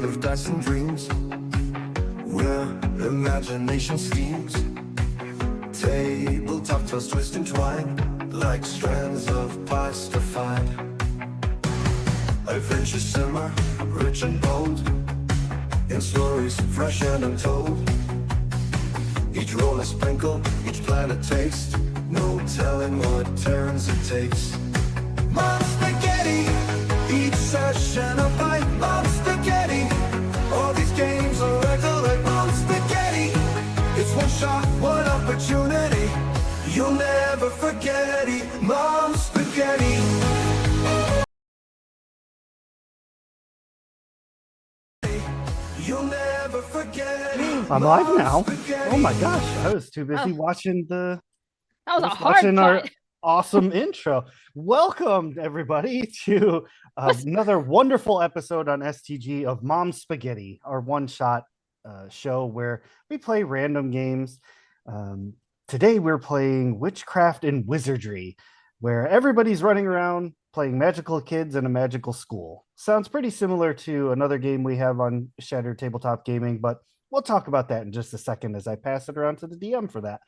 world of dice and dreams, where imagination schemes. Tabletop tales twist and twine, like strands of past to find. Adventures simmer, rich and bold, in stories fresh and untold. Each roll a sprinkle, each plan a taste, no telling what turns it takes. Mom Spaghetti, each session a bite. Mom Spaghetti, all these games are regular. Mom Spaghetti, it's one shot, one opportunity, you'll never forget it. Mom Spaghetti. You'll never forget it. I'm live now. Oh my gosh, I was too busy watching That was a hard our cut. awesome intro. Welcome everybody to another wonderful episode on STG of Mom Spaghetti, our one-shot show where we play random games. Today we're playing Witchcraft and Wizardry, where everybody's running around playing magical kids in a magical school. Sounds pretty similar to another game we have on Shattered Tabletop Gaming, but we'll talk about that in just a second as I pass it around to the DM for that.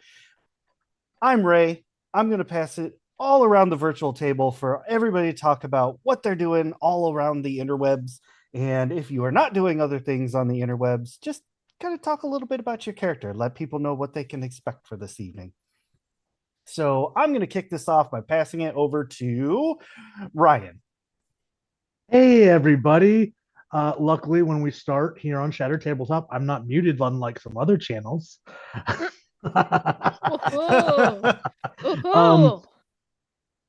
I'm Ray. I'm going to pass it all around the virtual table for everybody to talk about what they're doing all around the interwebs. And if you are not doing other things on the interwebs, just kind of talk a little bit about your character. Let people know what they can expect for this evening. So I'm going to kick this off by passing it over to Ryan. Hey, everybody. Luckily, when we start here on Shattered Tabletop, I'm not muted unlike some other channels.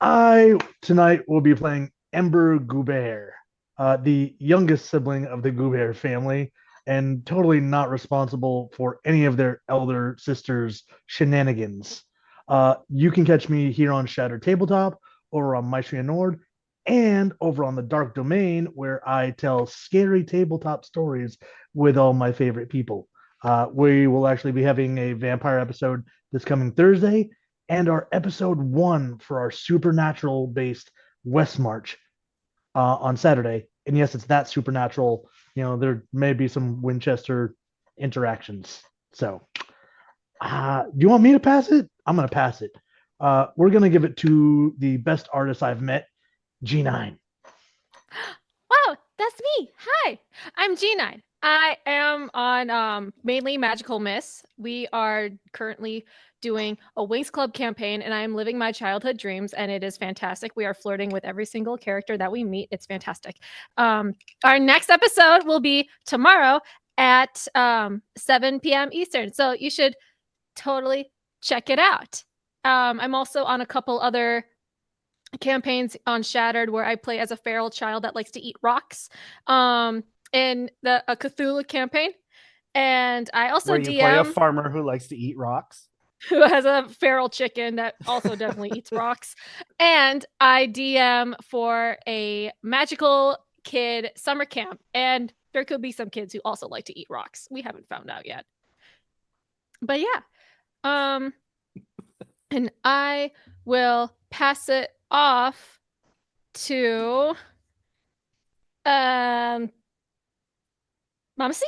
I tonight will be playing Ember Goubert, the youngest sibling of the Goubert family, and totally not responsible for any of their elder sisters' shenanigans. You can catch me here on Shattered Tabletop, over on Maestria Nord, and over on the Dark Domain, where I tell scary tabletop stories with all my favorite people. We will actually be having a vampire episode this coming Thursday, and our episode 1 for our supernatural-based West March on Saturday. And yes, it's that supernatural. You know, there may be some Winchester interactions. So, do you want me to pass it? I'm going to pass it. We're going to give it to the best artist I've met, G9. Wow, that's me. Hi, I'm G9. I am on mainly Magical Miss. We are currently doing a Wings Club campaign, and I am living my childhood dreams, and it is fantastic. We are flirting with every single character that we meet. It's fantastic. Our next episode will be tomorrow at 7 p.m. Eastern, so you should totally check it out. I'm also on a couple other campaigns on Shattered where I play as a feral child that likes to eat rocks in a Cthulhu campaign. And I also where you DM play a farmer who likes to eat rocks. Who has a feral chicken that also definitely eats rocks. And I DM for a magical kid summer camp. And there could be some kids who also like to eat rocks. We haven't found out yet. But yeah. And I will pass it off to Mama C.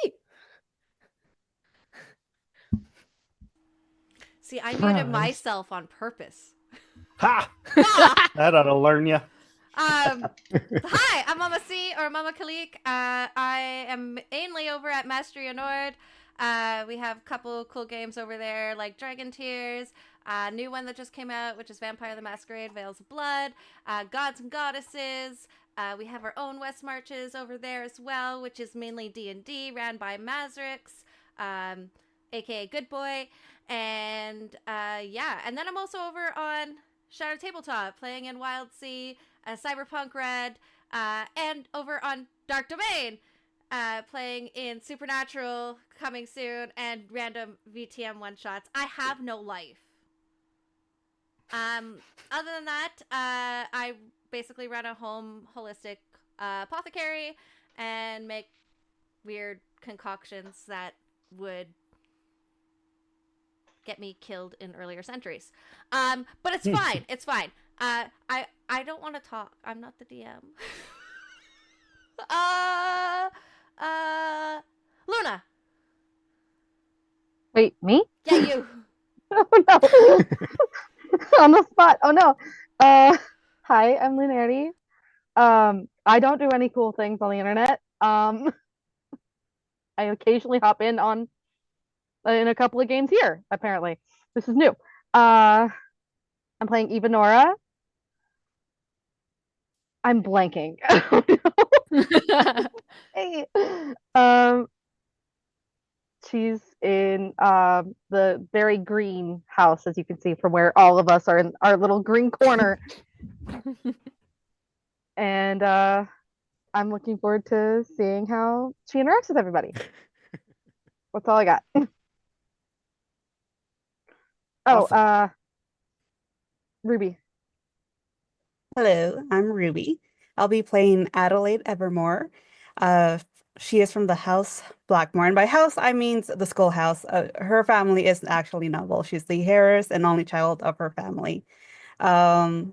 See, I muted myself on purpose. Ha! That ought to learn you. Hi, I'm Mama C, or Mama Kalik. I am mainly over at Maestria Nord. We have a couple cool games over there, like Dragon Tears, new one that just came out, which is Vampire the Masquerade, Veils of Blood, Gods and Goddesses. We have our own West Marches over there as well, which is mainly D&D, ran by Mazrix, aka Good Boy. And yeah, and then I'm also over on Shattered Tabletop, playing in Wild Sea, Cyberpunk Red, and over on Dark Domain, playing in Supernatural, coming soon, and random VTM one-shots. I have no life. Other than that, I basically run a home holistic apothecary and make weird concoctions that would get me killed in earlier centuries. But it's fine. It's fine. I don't want to talk. I'm not the DM. Luna. Wait, me? Yeah, you. Oh no. On the spot. Oh no. Hi, I'm Lunarity. I don't do any cool things on the internet. I occasionally hop in a couple of games here, apparently. This is new. I'm playing Eva Nora. I'm blanking. Hey. She's in the very green house, as you can see from where all of us are in our little green corner. And I'm looking forward to seeing how she interacts with everybody. That's all I got. Awesome. Ruby. Hello, I'm Ruby. I'll be playing Adelaide Evermore. She is from the House Blackmore, and by house I mean the Skull House. Her family is actually noble. She's the heiress and only child of her family. Um,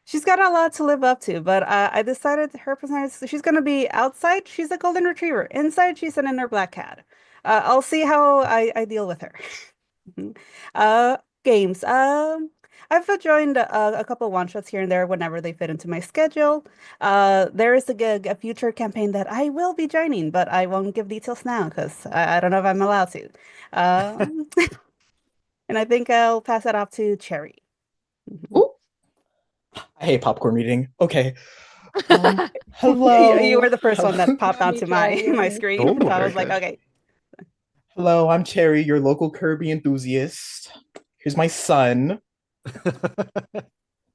she's got a lot to live up to, but I decided her personality, she's gonna be outside, she's a golden retriever. Inside, she's an inner black cat. I'll see how I deal with her. Uh, games. I've joined a couple one shots here and there whenever they fit into my schedule. There is a future campaign that I will be joining, but I won't give details now because I don't know if I'm allowed to. Um, and I think I'll pass that off to Cherry. Ooh. I hate popcorn reading. Okay. Hello. You were the first one that popped Me onto too, my yeah. my screen, Oh, so I very was like, good. okay. Hello, I'm Cherry, your local Kirby enthusiast. Here's my son.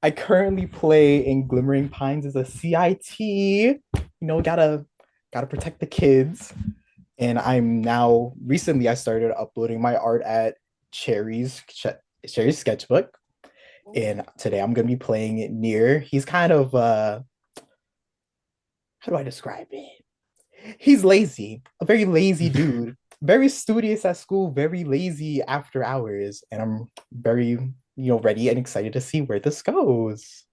I currently play in Glimmering Pines as a CIT. You know, gotta protect the kids. And I'm now recently I started uploading my art at Cherry's sketchbook. And today I'm gonna be playing Near. He's kind of how do I describe it? He's lazy, a very lazy dude, very studious at school, very lazy after hours, and I'm very, ready and excited to see where this goes.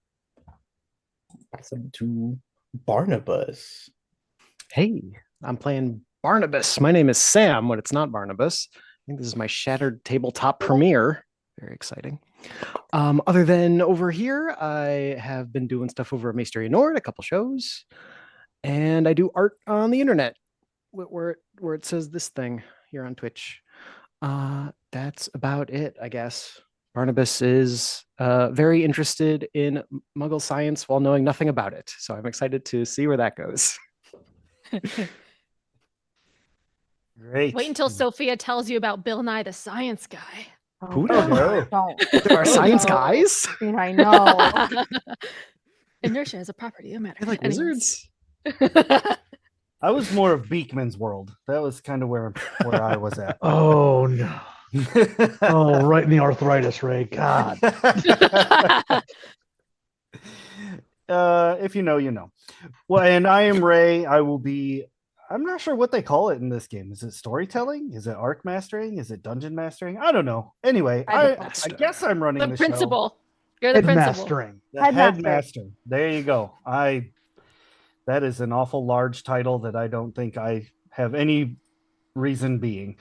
Pass it to Barnabas. Hey, I'm playing Barnabas. My name is Sam when it's not Barnabas. I think this is my Shattered Tabletop premiere. Very exciting. Other than over here, I have been doing stuff over at Maestery Nord, a couple shows, and I do art on the internet where it says this thing here on Twitch. That's about it, I guess. Barnabas is very interested in Muggle science while knowing nothing about it. So I'm excited to see where that goes. Great. Wait until Sophia tells you about Bill Nye the Science Guy. Who Oh, knows? don't. There are science No. guys. I know. Inertia is a property of matter. I like Anyways. wizards. I was more of Beekman's world. That was kind of where I was at. Oh no. Oh, right in the arthritis, Ray. God. If you know, you know. Well, and I am Ray. I'm not sure what they call it in this game. Is it storytelling? Is it arc mastering? Is it dungeon mastering? I don't know. Anyway, I guess I'm running The the principal. You're the principal. Mastering. show. The Headmaster. headmaster. There you go. That is an awful large title that I don't think I have any reason being.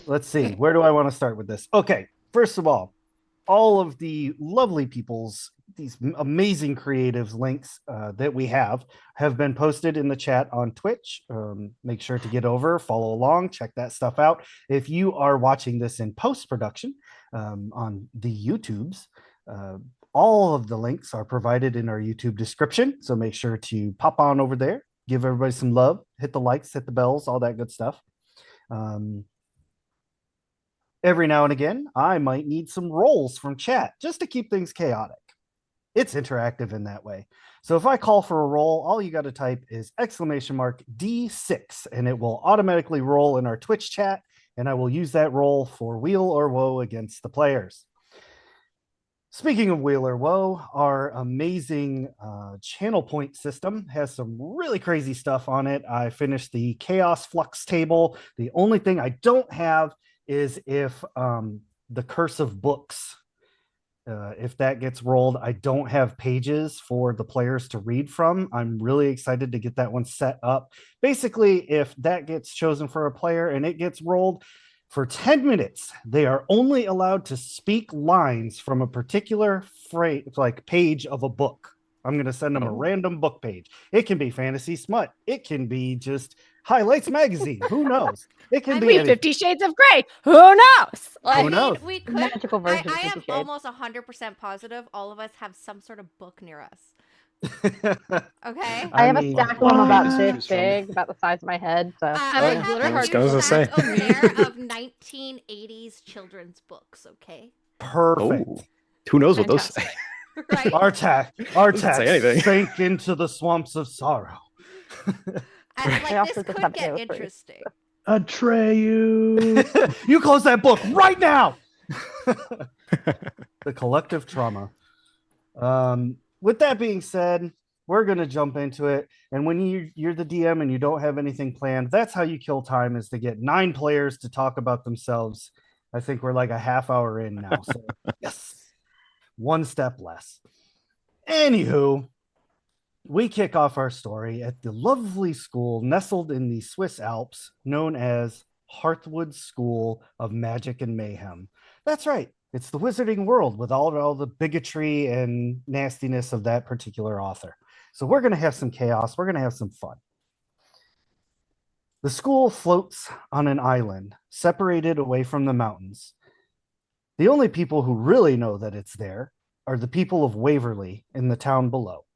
Let's see. Where do I want to start with this? Okay. First of all of the lovely these amazing creatives links that we have been posted in the chat on Twitch. Make sure to get over, follow along, check that stuff out. If you are watching this in post-production on the YouTubes, all of the links are provided in our YouTube description. So make sure to pop on over there, give everybody some love, hit the likes, hit the bells, all that good stuff. Every now and again, I might need some rolls from chat just to keep things chaotic. It's interactive in that way. So if I call for a roll, all you got to type is !D6, and it will automatically roll in our Twitch chat, and I will use that roll for weal or woe against the players. Speaking of wheel or woe, our amazing channel point system has some really crazy stuff on it. I finished the Chaos Flux table. The only thing I don't have is if the Curse of Books If that gets rolled, I don't have pages for the players to read from. I'm really excited to get that one set up. Basically, if that gets chosen for a player and it gets rolled, for 10 minutes, they are only allowed to speak lines from a particular phrase, like page of a book. I'm going to send them a random book page. It can be fantasy smut. It can be just Highlights magazine. Who knows? It can be 50 Shades of Grey. Who knows? I Who mean, knows? we could. Magical version I of am 50 Shades. almost 100% positive all of us have some sort of book near us. Okay. I have mean, a stack of them about Just this choose from. big, about the size of my head. So I like glitter have a hearts. huge I was gonna say. stack over there of 1980s children's books. Okay. Perfect. Oh, who knows what those say? Right. Our Doesn't say anything. sank into the swamps of sorrow. Like also this just could have get AO3. interesting. Atreyu. You close that book right now. The collective trauma. With that being said, we're going to jump into it. And when you're the DM and you don't have anything planned, that's how you kill time, is to get 9 players to talk about themselves. I think we're like a half hour in now. So yes, one step less. Anywho, we kick off our story at the lovely school nestled in the Swiss Alps known as Hearthwoods School of Magic and Mayhem. That's right. It's the wizarding world with all the bigotry and nastiness of that particular author. So we're going to have some chaos. We're going to have some fun. The school floats on an island separated away from the mountains. The only people who really know that it's there are the people of Waverly in the town below.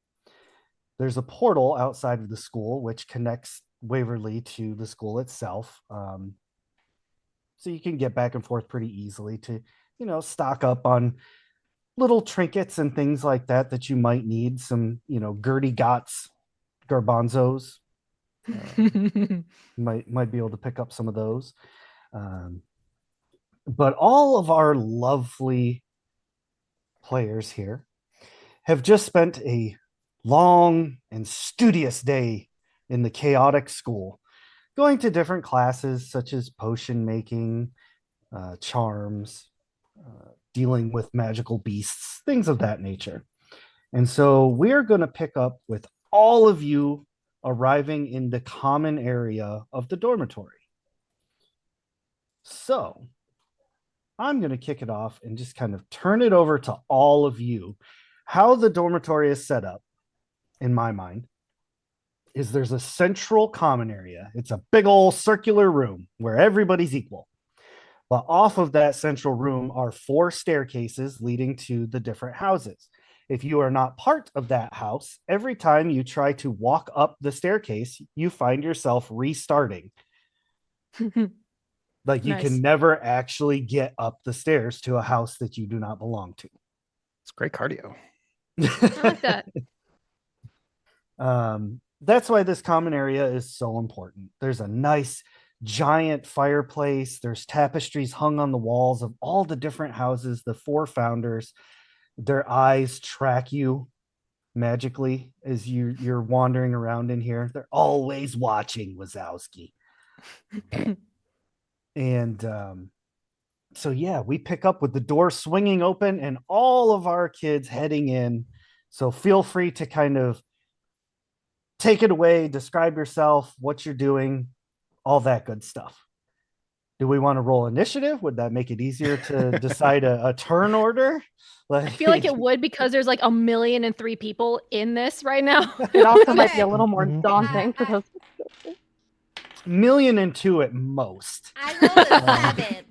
There's a portal outside of the school which connects Waverly to the school itself. So you can get back and forth pretty easily to, stock up on little trinkets and things like that you might need. Some, Gertie Gots, garbanzos. Might be able to pick up some of those. But all of our lovely players here have just spent a long and studious day in the chaotic school, going to different classes such as potion making, charms, dealing with magical beasts, things of that nature. And so we're going to pick up with all of you arriving in the common area of the dormitory. So I'm going to kick it off and just kind of turn it over to all of you. How the dormitory is set up, in my mind, is there's a central common area. It's a big old circular room where everybody's equal. But off of that central room are 4 staircases leading to the different houses. If you are not part of that house, every time you try to walk up the staircase, you find yourself restarting. Like you Nice. can never actually get up the stairs to a house that you do not belong to. It's great cardio. I like that. That's why this common area is so important. There's a nice giant fireplace. There's tapestries hung on the walls of all the different houses, the 4 founders. Their eyes track you magically as you're wandering around in here. They're always watching, Wazowski. And so yeah, we pick up with the door swinging open and all of our kids heading in. So feel free to kind of take it away, describe yourself, what you're doing, all that good stuff. Do we want to roll initiative? Would that make it easier to decide a turn order? I feel like it would, because there's like 1,000,003 people in this right now. it also might be a little more Mhm. daunting for those. 1,000,002 at most. I rolled a 7.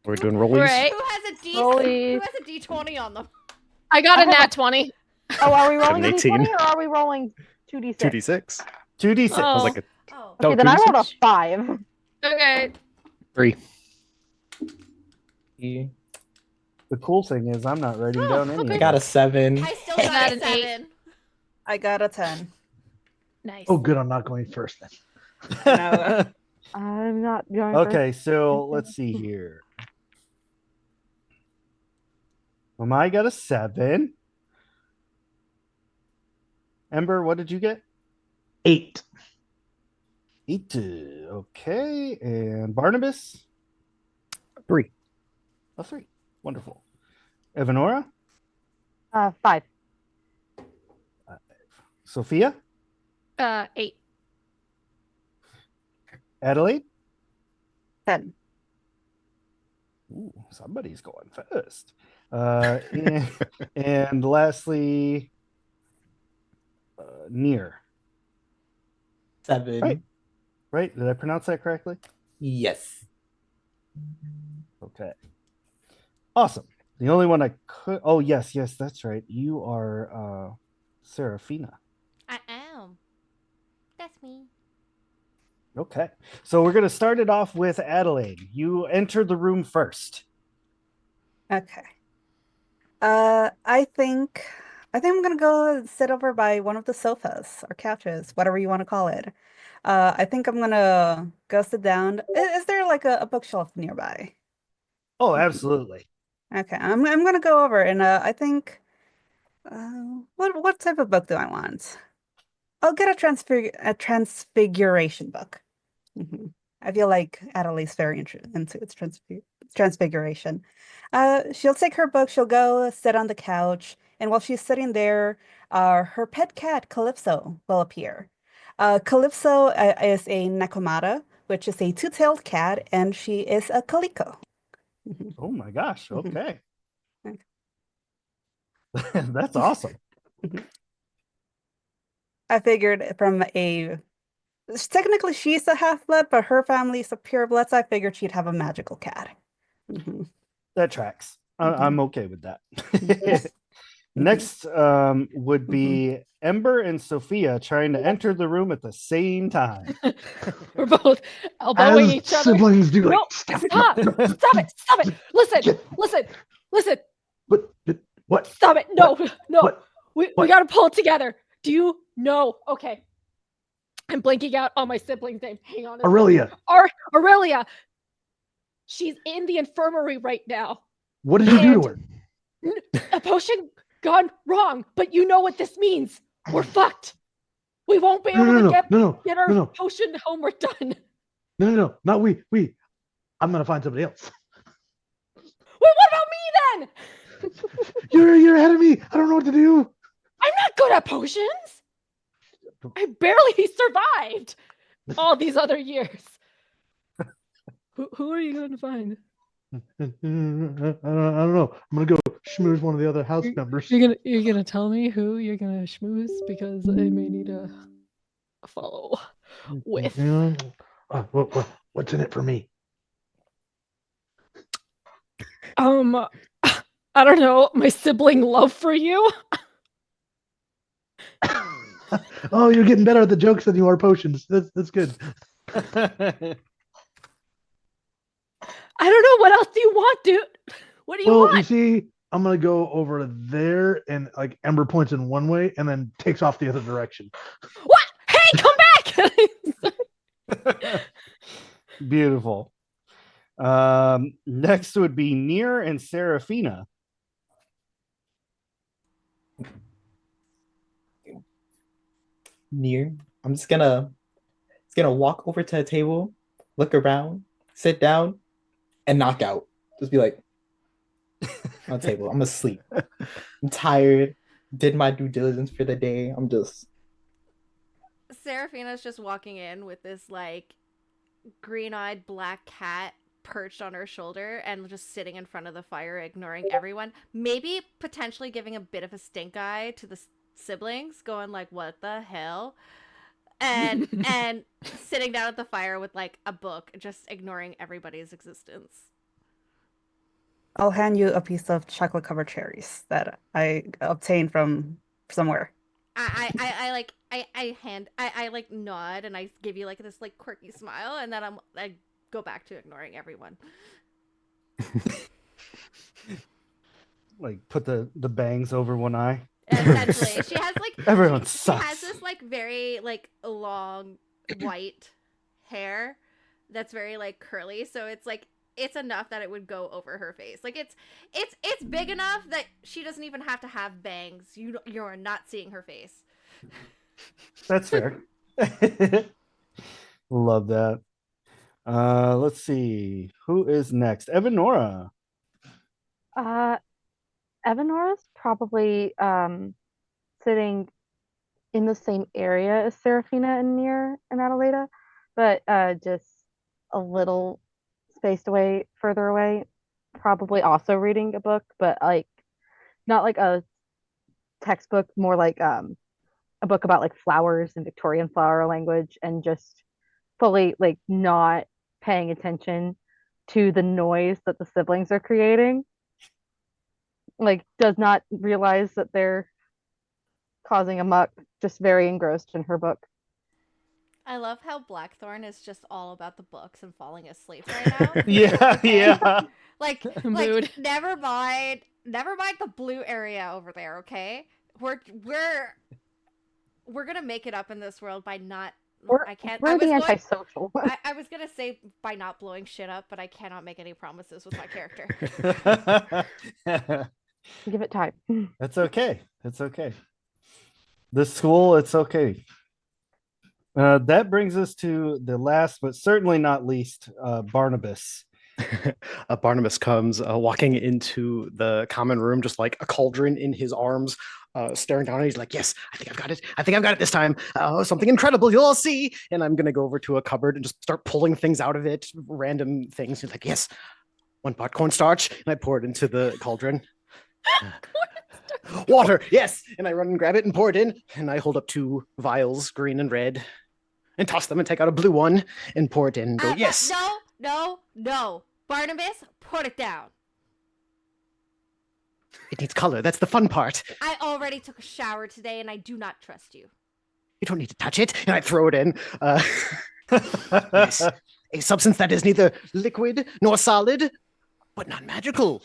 We're doing rollies. Right. Who has a D? Rollies. Who has a D20 on them? I got a I have nat 20. Oh, are we rolling a 18. d20 or are we rolling 2d6? 2d6. 2d6. Oh. Was like a Oh. Okay, No, then I rolled a 2d6. 5. Okay. 3. The cool thing is I'm not writing down any. okay. I of got a it. 7. I still I got got a an 8. 7. I got a 10. Nice. Oh, good. I'm not going first then. No. I'm not going first. Okay, so let's see here. I got a 7. Ember, what did you get? 8. 8. Okay, and Barnabas? 3. A 3. Wonderful. Evanora, 5. Sophia, 8. Adelaide. 10. Ooh, somebody's going first. And lastly, Near. 7. Right? Did I pronounce that correctly? Yes. Okay. Awesome. The only one I could. Oh, yes, that's right. You are Serafina. I am. That's me. Okay. So we're going to start it off with Adelaide. You entered the room first. Okay. I think I'm gonna go sit over by one of the sofas or couches, whatever you want to call it. I think I'm gonna go sit down. Is there like a bookshelf nearby? Oh, absolutely. Okay, I'm gonna go over and I think what type of book do I want? I'll get a transfiguration book. Mhm. I feel like Adelaide's very into its transfiguration. She'll take her book, she'll go sit on the couch, and while she's sitting there, her pet cat, Calypso, will appear. Calypso is a Nakomata, which is a two-tailed cat, and she is a Calico. Mhm. Oh my gosh. Mhm. Okay. Okay. That's awesome. I figured technically she's a half-blood, but her family is a pure-blood, so I figured she'd have a magical cat. Mhm. That tracks. I'm okay with that. Next would be Ember and Sophia trying to enter the room at the same time. We're both elbowing As each other. siblings do. No, Stop stop! Stop it! Listen! What? Stop it! No, no. What? We What? gotta pull it together. Do you know? Okay. I'm blanking out on my sibling's name. Hang on. Aurelia, Aurelia. She's in the infirmary right now. what did you do to her? A potion gone wrong, but you know what this means. We're fucked. We won't be able to get our potion home. We're done. No, not we. I'm gonna find somebody else. Wait, what about me then? You're ahead of me. I don't know what to do. I'm not good at potions. I barely survived all these other years. Who are you going to find? I don't know. I'm gonna go schmooze one of the other house members. You're gonna tell me who you're gonna schmooze because I may need a follow with. What's in it for me? I don't know, my sibling love for you. Oh, you're getting better at the jokes than you are potions. That's good. I don't know, what else do you want, dude? What do you want? You see, I'm gonna go over there, and like Ember points in one way and then takes off the other direction. What? Hey, come back! Beautiful. Next would be Near and Serafina. Near. I'm just gonna walk over to a table, look around, sit down, and knock out. Just be like on the table. I'm asleep. I'm tired. Did my due diligence for the day. I'm just Serafina's just walking in with this like green-eyed black cat perched on her shoulder and just sitting in front of the fire, ignoring everyone. Maybe potentially giving a bit of a stink eye to the siblings, going like, "What the hell?" And sitting down at the fire with like a book, just ignoring everybody's existence. I'll hand you a piece of chocolate covered cherries that I obtained from somewhere. I like nod and I give you like this like quirky smile, and then I go back to ignoring everyone. Like put the bangs over one eye. Essentially, she has like Everyone she sucks. has this like very like long white hair that's very like curly, so it's enough that it would go over her face. Like it's big enough that she doesn't even have to have bangs. You're not seeing her face. That's fair. Love that. Let's see. Who is next? Evanora. Evanora's probably sitting in the same area as Serafina and Nier and Adelaida, but just a little spaced away, further away. Probably also reading a book, but like not like a textbook, more like a book about like flowers and Victorian flower language, and just fully like not paying attention to the noise that the siblings are creating. Like does not realize that they're causing a muck, just very engrossed in her book. I love how Blackthorn is just all about the books and falling asleep right now. Yeah, Okay? yeah. Like Mood. never mind the blue area over there, okay? We're gonna make it up in this world by not I can't We're the antisocial. I was gonna say by not blowing shit up, but I cannot make any promises with my character. Give it time. That's okay. That's okay. The school, it's okay. That brings us to the last, but certainly not least, Barnabas. Barnabas comes walking into the common room, just like a cauldron in his arms, staring down. And he's like, "Yes, I think I've got it. I think I've got it this time. Something incredible. You'll all see." And I'm gonna go over to a cupboard and just start pulling things out of it, random things. He's like, "Yes, 1 pot cornstarch," and I pour it into the cauldron. Water, yes. And I run and grab it and pour it in, and I hold up 2 vials, green and red, and toss them and take out a blue one and pour it in and go, "Yes." No. Barnabas, put it down. It needs color. That's the fun part. I already took a shower today and I do not trust you. You don't need to touch it. And I throw it in. Yes. A substance that is neither liquid nor solid, but not magical.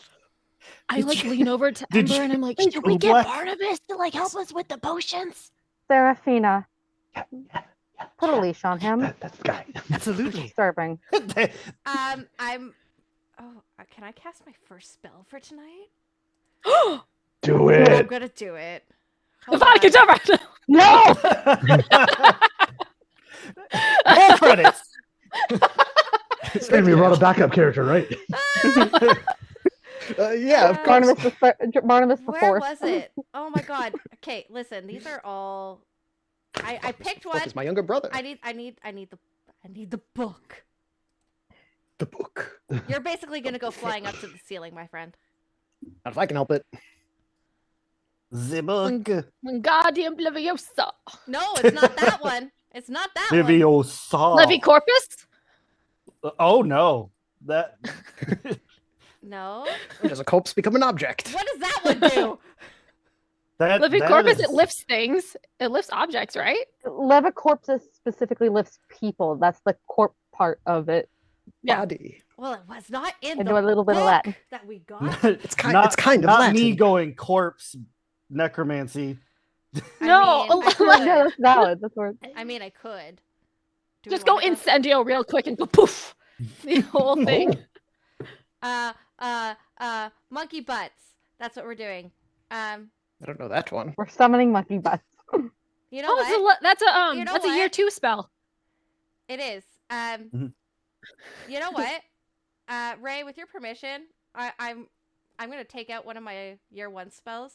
I like lean over to Did Ember you- and I'm like, Did should we you- get what? Barnabas to like help us with the potions? Serafina, put a leash on him. That's the guy. Absolutely. Disturbing. Can I cast my first spell for tonight? Do I'm it. gonna do it. The Hold vodka on. jumper! No! Roll credits. Amy brought a backup character, right? Yeah, of course. Barnabas the Where fourth. was it? Oh my god. Okay, listen, these are all I picked one. Is my younger brother. I need the book. The book. You're basically gonna go flying up to the ceiling, my friend. Not if I can help it. The book. Wingardium Leviosa. No, it's not that one. It's not that one. Leviosa. Levy Corpus? Oh no. That No. Does a corpse become an object? What does that one do? Levy that Corpus, is- it lifts things. It lifts objects, right? Levicorpus specifically lifts people. That's the corp part of it. Yeah. Body. Well, it was not in I the do a little bit of book Latin. that we got. It's kind of not Latin. me going corpse necromancy. No, I No, could. that's valid. That's where I mean, I could. Do we just go wanna incendio real quick and go poof. The whole thing. Monkey butts. That's what we're doing. I don't know that one. we're summoning monkey butts. You know Oh, what? that's a You know that's a year what? 2 spell. It is. You know what? Ray, with your permission, I'm gonna take out one of my year 1 spells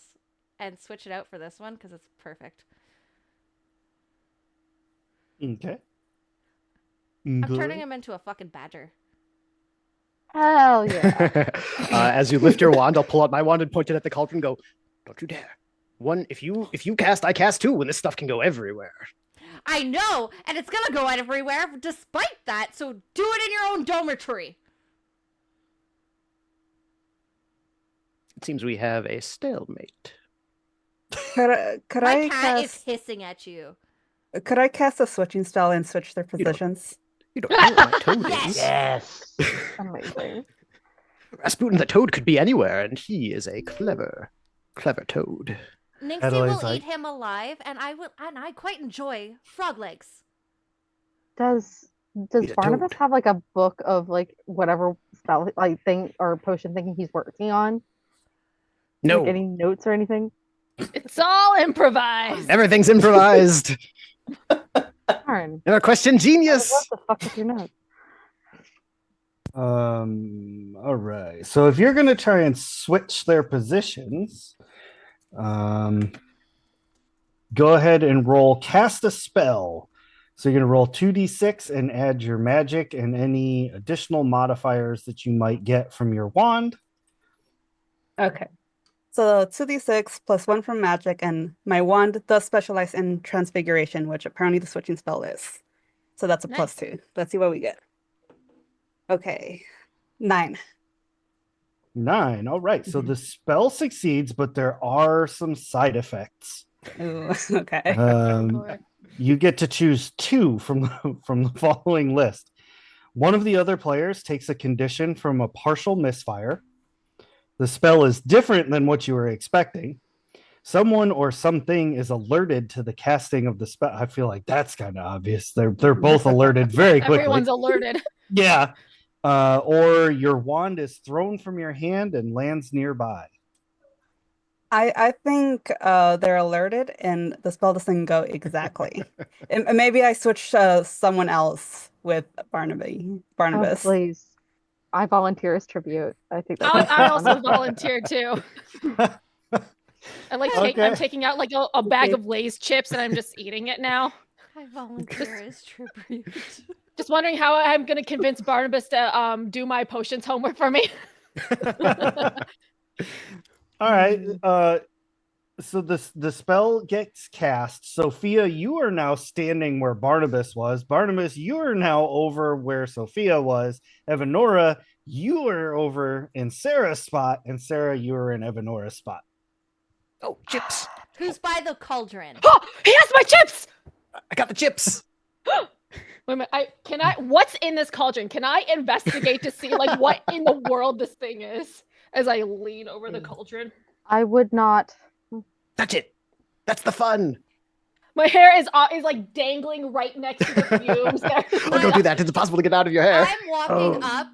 and switch it out for this one because it's perfect. Okay. I'm turning him into a fucking badger. Hell yeah. As you lift your wand, I'll pull out my wand and point it at the cauldron and go, "Don't you dare. One, if you cast, I cast too, and this stuff can go everywhere." I know, and it's gonna go everywhere despite that. So do it in your own dormitory. It seems we have a stalemate. Could My I cat is cast? hissing at you. Could I cast a switching spell and switch their You don't- positions? You don't know what my toad Yes. is. Yes. Amazing. Rasputin the toad could be anywhere, and he is a clever toad. Nixie Adelaide's will like- eat him alive, and I quite enjoy frog legs. Does He's a Barnabas toad. have like a book of like whatever spell like thing or potion thinking he's working on? No, Like, any notes or anything? It's all improvised. everything's improvised. Darn. Never question genius. What the fuck is your note? All right. So if you're gonna try and switch their positions, go ahead and roll cast a spell. So you're gonna roll 2d6 and add your magic and any additional modifiers that you might get from your wand. Okay. So 2d6 plus 1 from magic, and my wand does specialize in transfiguration, which apparently the switching spell is. So that's a plus 2. Let's see what we get. Okay. 9. 9. All right. So the spell succeeds, but there are some side effects. Ooh, okay. You get to choose 2 from the following list. One of the other players takes a condition from a partial misfire. The spell is different than what you were expecting. Someone or something is alerted to the casting of the spell. I feel like that's kind of obvious. They're both alerted very quickly. Everyone's alerted. Yeah. Or your wand is thrown from your hand and lands nearby. I think they're alerted and the spell doesn't go exactly. And maybe I switch someone else with Barnabas. Oh, please. I volunteer as tribute. I think that's I also volunteer too. I'm taking out like a bag of Lay's chips and I'm just eating it now. I volunteer as tribute. Just wondering how I'm going to convince Barnabas to do my potions homework for me. All right. So the spell gets cast. Sophia, you are now standing where Barnabas was. Barnabas, you are now over where Sophia was. Evanora, you are over in Sarah's spot, and Sarah, you are in Evanora's spot. Oh, chips! Who's by the cauldron? Oh, he has my chips! I got the chips. Wait a minute. What's in this cauldron? Can I investigate to see like what in the world this thing is as I lean over the cauldron? I would not touch it. That's the fun. My hair is like dangling right next to the fumes. Oh, don't do that. It's impossible to get out of your hair. I'm walking up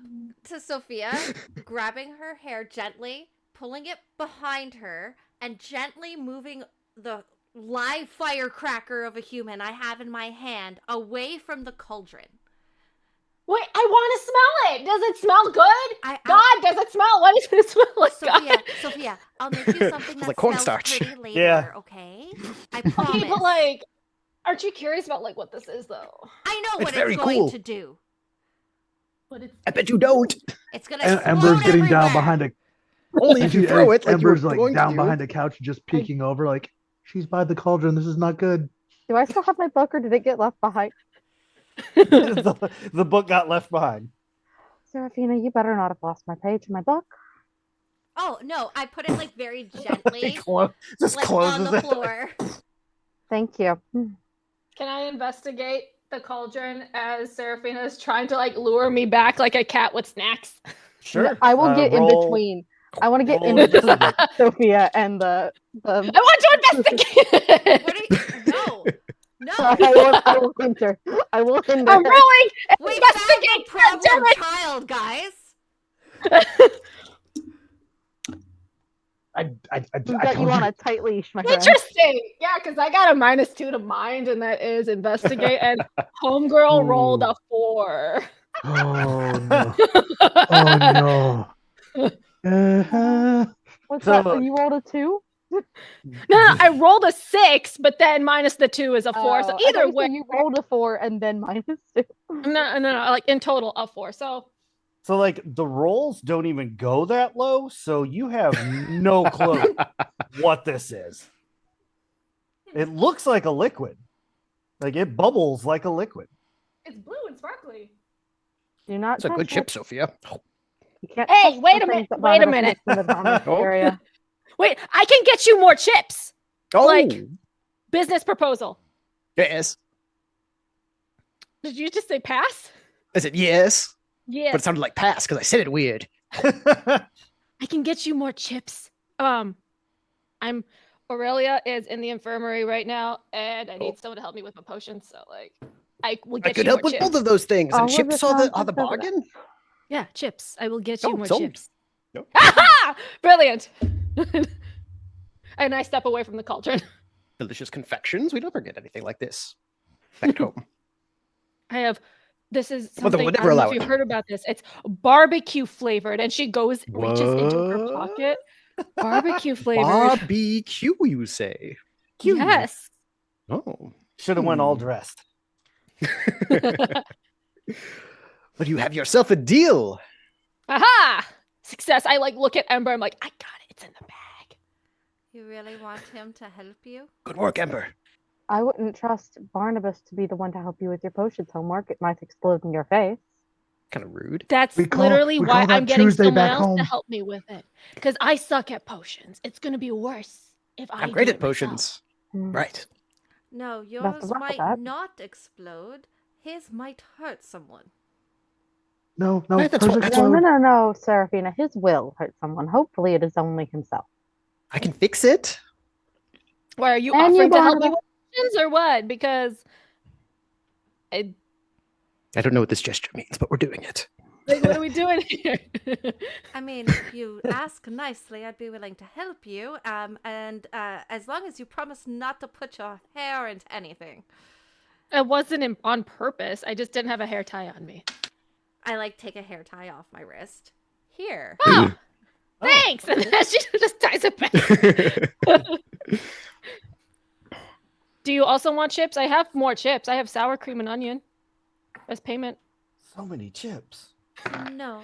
to Sophia, grabbing her hair gently, pulling it behind her, and gently moving the live firecracker of a human I have in my hand away from the cauldron. Wait, I want to smell it. Does it smell good? God, does it smell? What does it smell like? Sophia, I'll make you something that like smells cornstarch. pretty later, okay? I promise. Okay, but like, aren't you curious about like what this is though? I know what very it's going cool. to do. I bet you don't. It's gonna Ember's getting down behind a. Only if you throw it. Like Ember's you were like going down to. behind a couch, just peeking over, like she's by the cauldron. This is not good. Do I still have my book, or did it get left behind? the book got left behind. Seraphina, you better not have lost my page in my book. Oh no, I put it like very gently, just like closes on the it. floor. Thank you. Can I investigate the cauldron as Seraphina is trying to like lure me back like a cat with snacks? Sure. No, I will get in roll- between. I want to get roll in between investigate. Sophia and the. I want to investigate. What are you? No, no. I will hinder. I will hinder. I'm rolling. We found Investigate. the problem Damn it. child, guys. I We've got you on a tight leash, my friend. Interesting. Yeah, because I got a -2 to mind, and that is investigate. And homegirl rolled a 4. Oh no! Oh no! What's So- that? You rolled a 2? No, I rolled a 6, but then minus the 2 is a 4. So I either thought you way, said you rolled a 4 and then -2. no, like in total a 4. So So like the rolls don't even go that low, so you have no clue what this is. It looks like a liquid. Like it bubbles like a liquid. it's blue and sparkly. Do not. It's a touch good it. chip, Sophia. You can't Hey, touch wait the a minute, things that wait a Barnabas minute. makes in the dominant Oh. area. Wait, I can get you more chips. Oh, Like business proposal. yes. Did you just say pass? I said yes, Yeah. but it sounded like pass because I said it weird. I can get you more chips. Aurelia is in the infirmary right now, and I need someone to help me with my potions. So like, I will I get could you help more with chips. both of those things. All And of chips the are the concepts of that. bargain. Yeah, chips. I will get you Oh, more sold. chips. Yep. Aha! Brilliant. And I step away from the cauldron. Delicious confections. We never get anything like this back home. I have This is Well, then something, we'll I never don't know allow if you it. heard about this. It's barbecue flavored. And she reaches into her What? pocket. Barbecue flavored. Barbecue, you say? Yes. Oh. Should have went all dressed. But you have yourself a deal. Aha! Success. I like look at Ember. I'm like, I got it. It's in the bag. You really want him to help you? Good work, Ember. I wouldn't trust Barnabas to be the one to help you with your potions homework. It might explode in your face. Kind of rude. That's We call- literally we why call that I'm getting Tuesday someone back else home. to help me with it. Because I suck at potions. It's gonna be worse if I I'm great do at it myself. potions. Mm. Right. No, Nothing yours wrong with might that. not explode. His might hurt someone. No, Right, that's hers what- that's No, explode. no, Seraphina. His will hurt someone. Hopefully, it is only himself. I can fix it. Why are you And you, offering to help me Barnabas. with potions or what? Because I don't know what this gesture means, but we're doing it. like, what are we doing here? I mean, if you ask nicely, I'd be willing to help you. And as long as you promise not to put your hair into anything. It wasn't on purpose. I just didn't have a hair tie on me. I like take a hair tie off my wrist. Here. Oh, thanks. And then she just ties it back. Do you also want chips? I have more chips. I have sour cream and onion as payment. So many chips. No,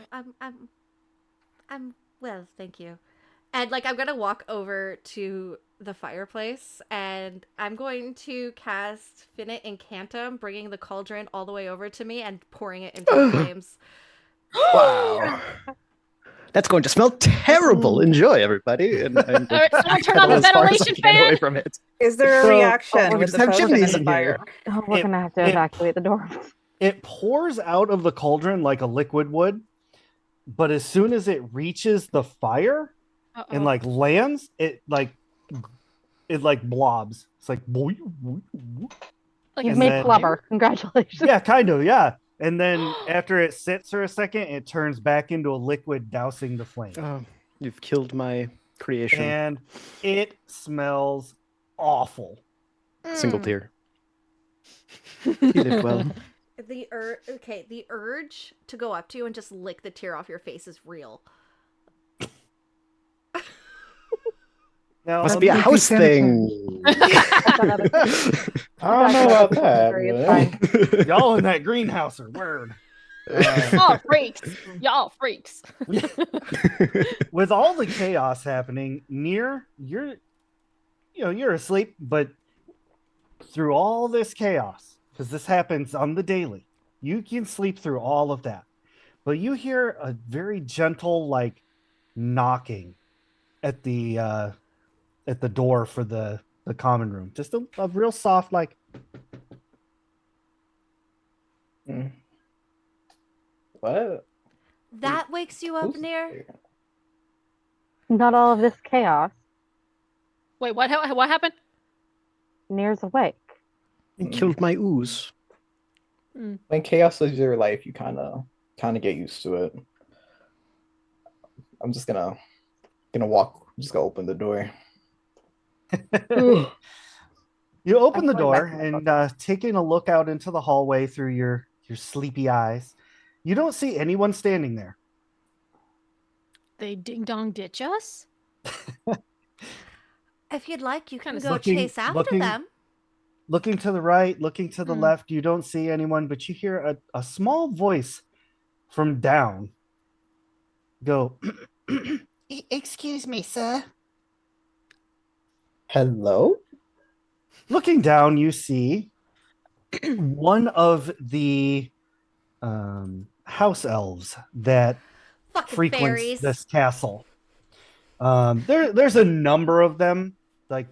I'm well, thank you. And like I'm gonna walk over to the fireplace and I'm going to cast Finite Incantum, bringing the cauldron all the way over to me and pouring it into the flames. Wow. That's going to smell terrible. Enjoy, everybody. And I'm All right, someone turn on the as far as I ventilation can away fan. from it. Is there a So- reaction oh, with just the have potion chimneys and the in here. fire? Oh, we're It- gonna have to it- evacuate the door. It pours out of the cauldron like a liquid would, but as soon as it reaches the fire and like lands, it like blobs. It's like boing, boing, boing. Like You've and made then- flubber. Congratulations. Yeah, kind of, yeah. And then after it sits for a second, it turns back into a liquid, dousing the flame. You've killed my creation. And it smells awful. Single Mm. tear. You lived well. The urge to go up to you and just lick the tear off your face is real. Now, Must be a house thing. I don't know about that. y'all in that greenhouse are word. Y'all freaks. Y'all freaks. With all the chaos happening, you're asleep, but through all this chaos, because this happens on the daily, you can sleep through all of that. But you hear a very gentle, like, knocking at the door for the common room. Just a real soft, like, What? That wakes you up, Who's Near? there? Not all of this chaos. Wait, what happened? Near's awake. And killed my ooze. When chaos is your life, you kind of get used to it. I'm just gonna walk. I'm just gonna open the door. you open the I'm going door back to and my taking a look out into the hallway through your sleepy eyes, you don't see anyone standing there. They ding dong ditch us? If you'd like, you can Kinda go looking- chase after looking- them. Looking to the right, looking to the Hmm. left, you don't see anyone, but you hear a small voice from down go, "Excuse me, sir." Hello? Looking down, you see one of the house elves that Fucking frequents fairies. this castle. There's a number of them. Like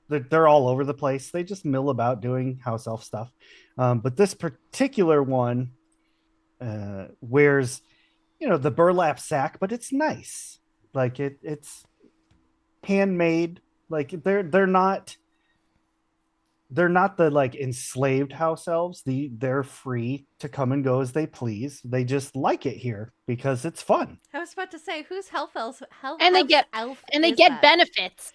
they're all over the place. They just mill about doing house elf stuff. But this particular one wears, the burlap sack, but it's nice. Like it's handmade. Like they're not the like enslaved house elves. They're free to come and go as they please. They just like it here because it's fun. I was about to say, who's elf And they house get- elf And they is get that? benefits.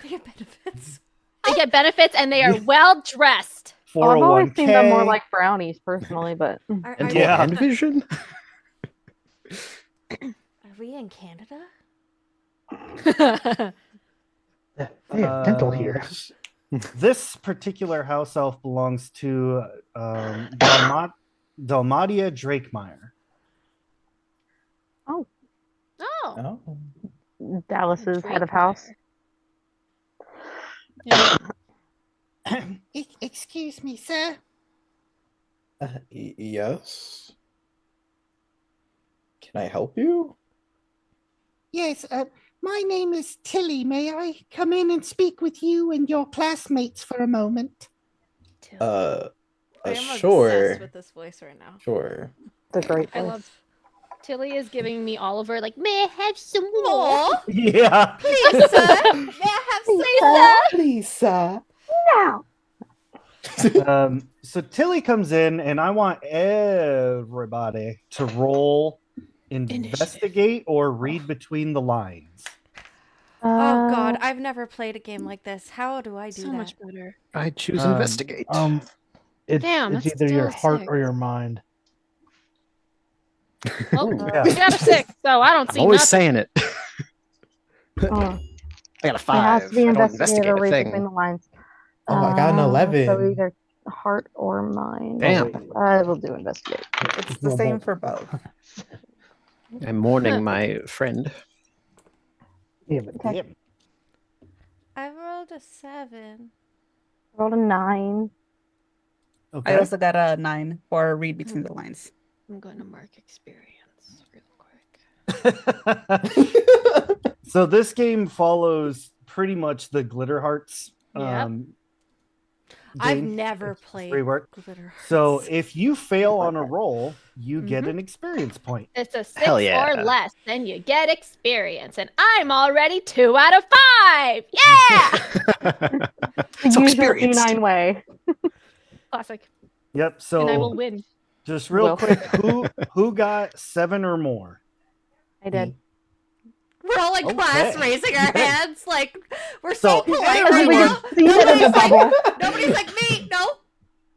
They get benefits. They get benefits and they are well dressed. Oh, I've always seen them more 401k. like brownies, personally, but Are, And are, Yeah. hand vision. are we in Canada? They have dental here. This particular house elf belongs to Dalmatia Drakemeyer. Oh, Oh. Dallas's head of house. yeah. Excuse me, sir. Yes. Can I help you? Yes, my name is Tilly. May I come in and speak with you and your classmates for a moment? I am Sure. obsessed with this voice right now. Sure. It's a great I voice. love Tilly is giving me Oliver like, may I have some more? Aw, Yeah. please, sir. May I have some? Lisa. No. So Tilly comes in, and I want everybody to roll investigate or read between the lines. Oh God, I've never played a game like this. How do I do So that? much better. I choose Um, investigate. It's Damn, it's that's either your still a heart or your mind. Oh, Yeah. we got a 6, so I don't I'm see always nothing. saying it. Oh, I got a it 5. has to be I don't investigated investigate or a read thing. between the lines. Oh, I got an So 11. either heart or mind. Damn. I will do investigate. It's the same for both. I'm mourning my friend. Damn it. Okay. Yep. I rolled a 7. Rolled a 9. Okay. I also got a 9 for read between the lines. I'm going to mark experience real quick. So this game follows pretty much the Glitter Hearts. Yep. I've game. never It's played rework. Glitter So Hearts. if you fail on a roll, you get Mhm. an experience point. It's a 6 Hell yeah. or less, then you get experience, and I'm already 2 out of 5. Yeah, The So usual experienced. D9 way. classic. Yep. And I will So win. just real Will. quick, who got 7 or more? I did. We're all in class Okay. raising our hands like we're So, so polite right everyone- now. See you in the bubble. Nobody's like me. No.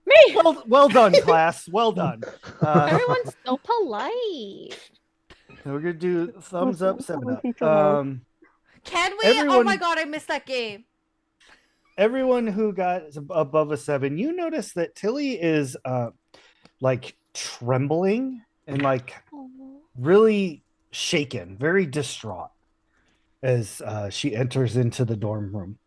Me. Well done, class. Well done. Everyone's so polite. We're gonna do thumbs up, 7 Teacher up. mode. Can we? Oh my Everyone- God, I missed that game. Everyone who got above a 7, you notice that Tilly is like trembling and like really shaken, very distraught as she enters into the dorm room.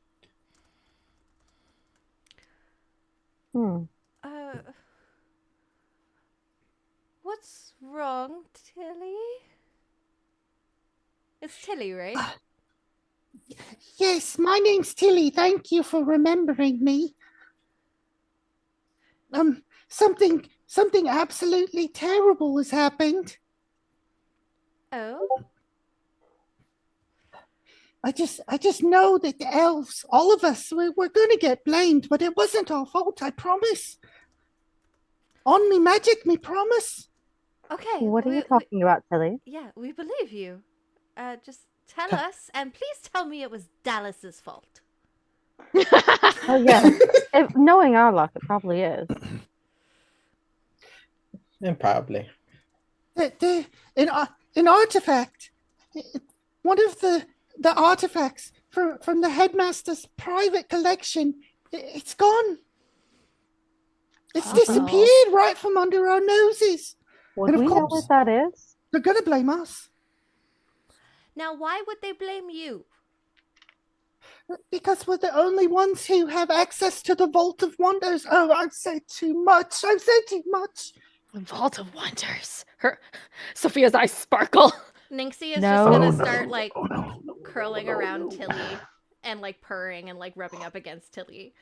What's wrong, Tilly? It's Tilly, right? Yes, my name's Tilly. Thank you for remembering me. Something absolutely terrible has happened. Oh. I just know that the elves, all of us, we're going to get blamed, but it wasn't our fault, I promise. On me magic, me promise. Okay. What are you we- talking about, Tilly? Yeah, we believe you. Just tell us, and please tell me it was Dallas's fault. Oh, yeah. Knowing our luck, it probably is. And probably. An artifact. One of the artifacts from the headmaster's private collection. It's gone. It's disappeared right from under our noses. Would And we of know course- what that is? They're gonna blame us Now, why would they blame you? because we're the only ones who have access to the Vault of Wonders. Oh, I've said too much. I've said too much. Vault of Wonders. Sophia's eyes sparkle. Nixie is No. just gonna Oh, no. start like curling around Tilly and like purring and like rubbing up against Tilly.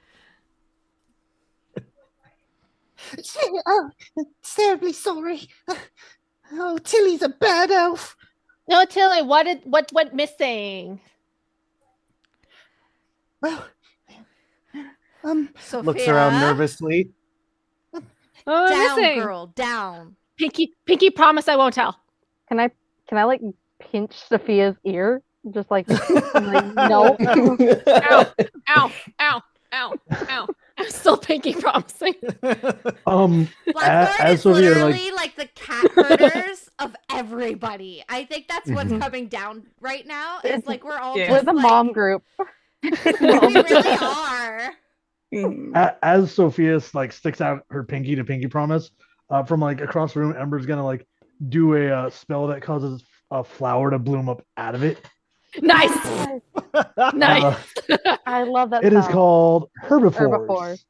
Oh, terribly sorry. Oh, Tilly's a bad elf. No, Tilly, what went missing? Well, Sophia, Looks around nervously. Oh, Down, missing. girl, down. Pinky, promise I won't tell. Can I like pinch Sophia's ear? Just like no. Ow, ow, ow, ow, ow. Still pinky promising. Blackthorn is Sophia, literally like the cat herders of everybody. I think that's what's coming down right now. Is like we're all Yeah. We're just the like, mom group. we really are. as Sophia like sticks out her pinky to pinky promise, from like across the room, Ember's gonna like do a spell that causes a flower to bloom up out of it. Nice. Nice. I love that. It is spell. called Herbivores. Herbivores.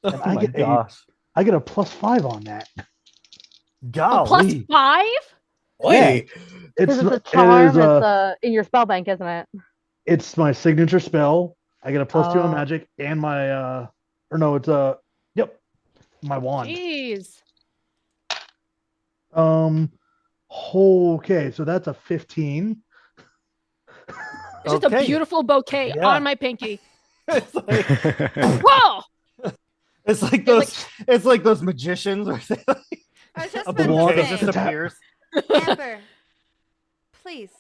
And Oh I my get gosh. I get a +5 on that. A plus Golly. 5? Wait. Because it's a it charm. is, It's in your spell bank, isn't it? it's my signature spell. I get a +2 on Oh. magic and my my wand. Jeez. Okay, so that's a 15. It's just a Okay. beautiful bouquet Yeah. on my pinky. It's like, Whoa! it's like those. It's like those magicians where they, I was just a about wand to bouquet say, just appears. Amber, please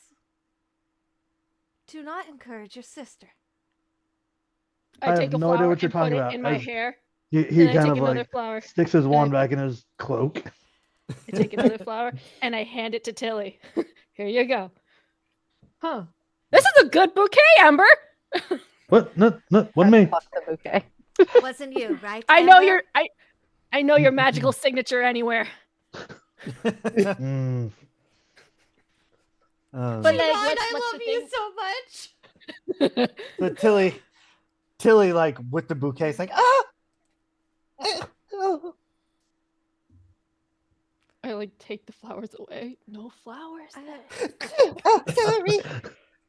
do not encourage your sister. I I take have a no flower idea what you're and put talking it about. in my As- hair. He And I kind take of another like flower. sticks his wand I- back in his cloak. I take another flower and I hand it to Tilly. Here you go. Huh. This is a good bouquet, Amber. What? No, wasn't me. Fuck the bouquet. Wasn't you, right? I know Amber? I know your magical signature anywhere. Mm. But Gene, like, I what's love the you thing? so much. So Tilly, like with the bouquet, is like, ah. I like take the flowers away. No flowers. Oh, sorry.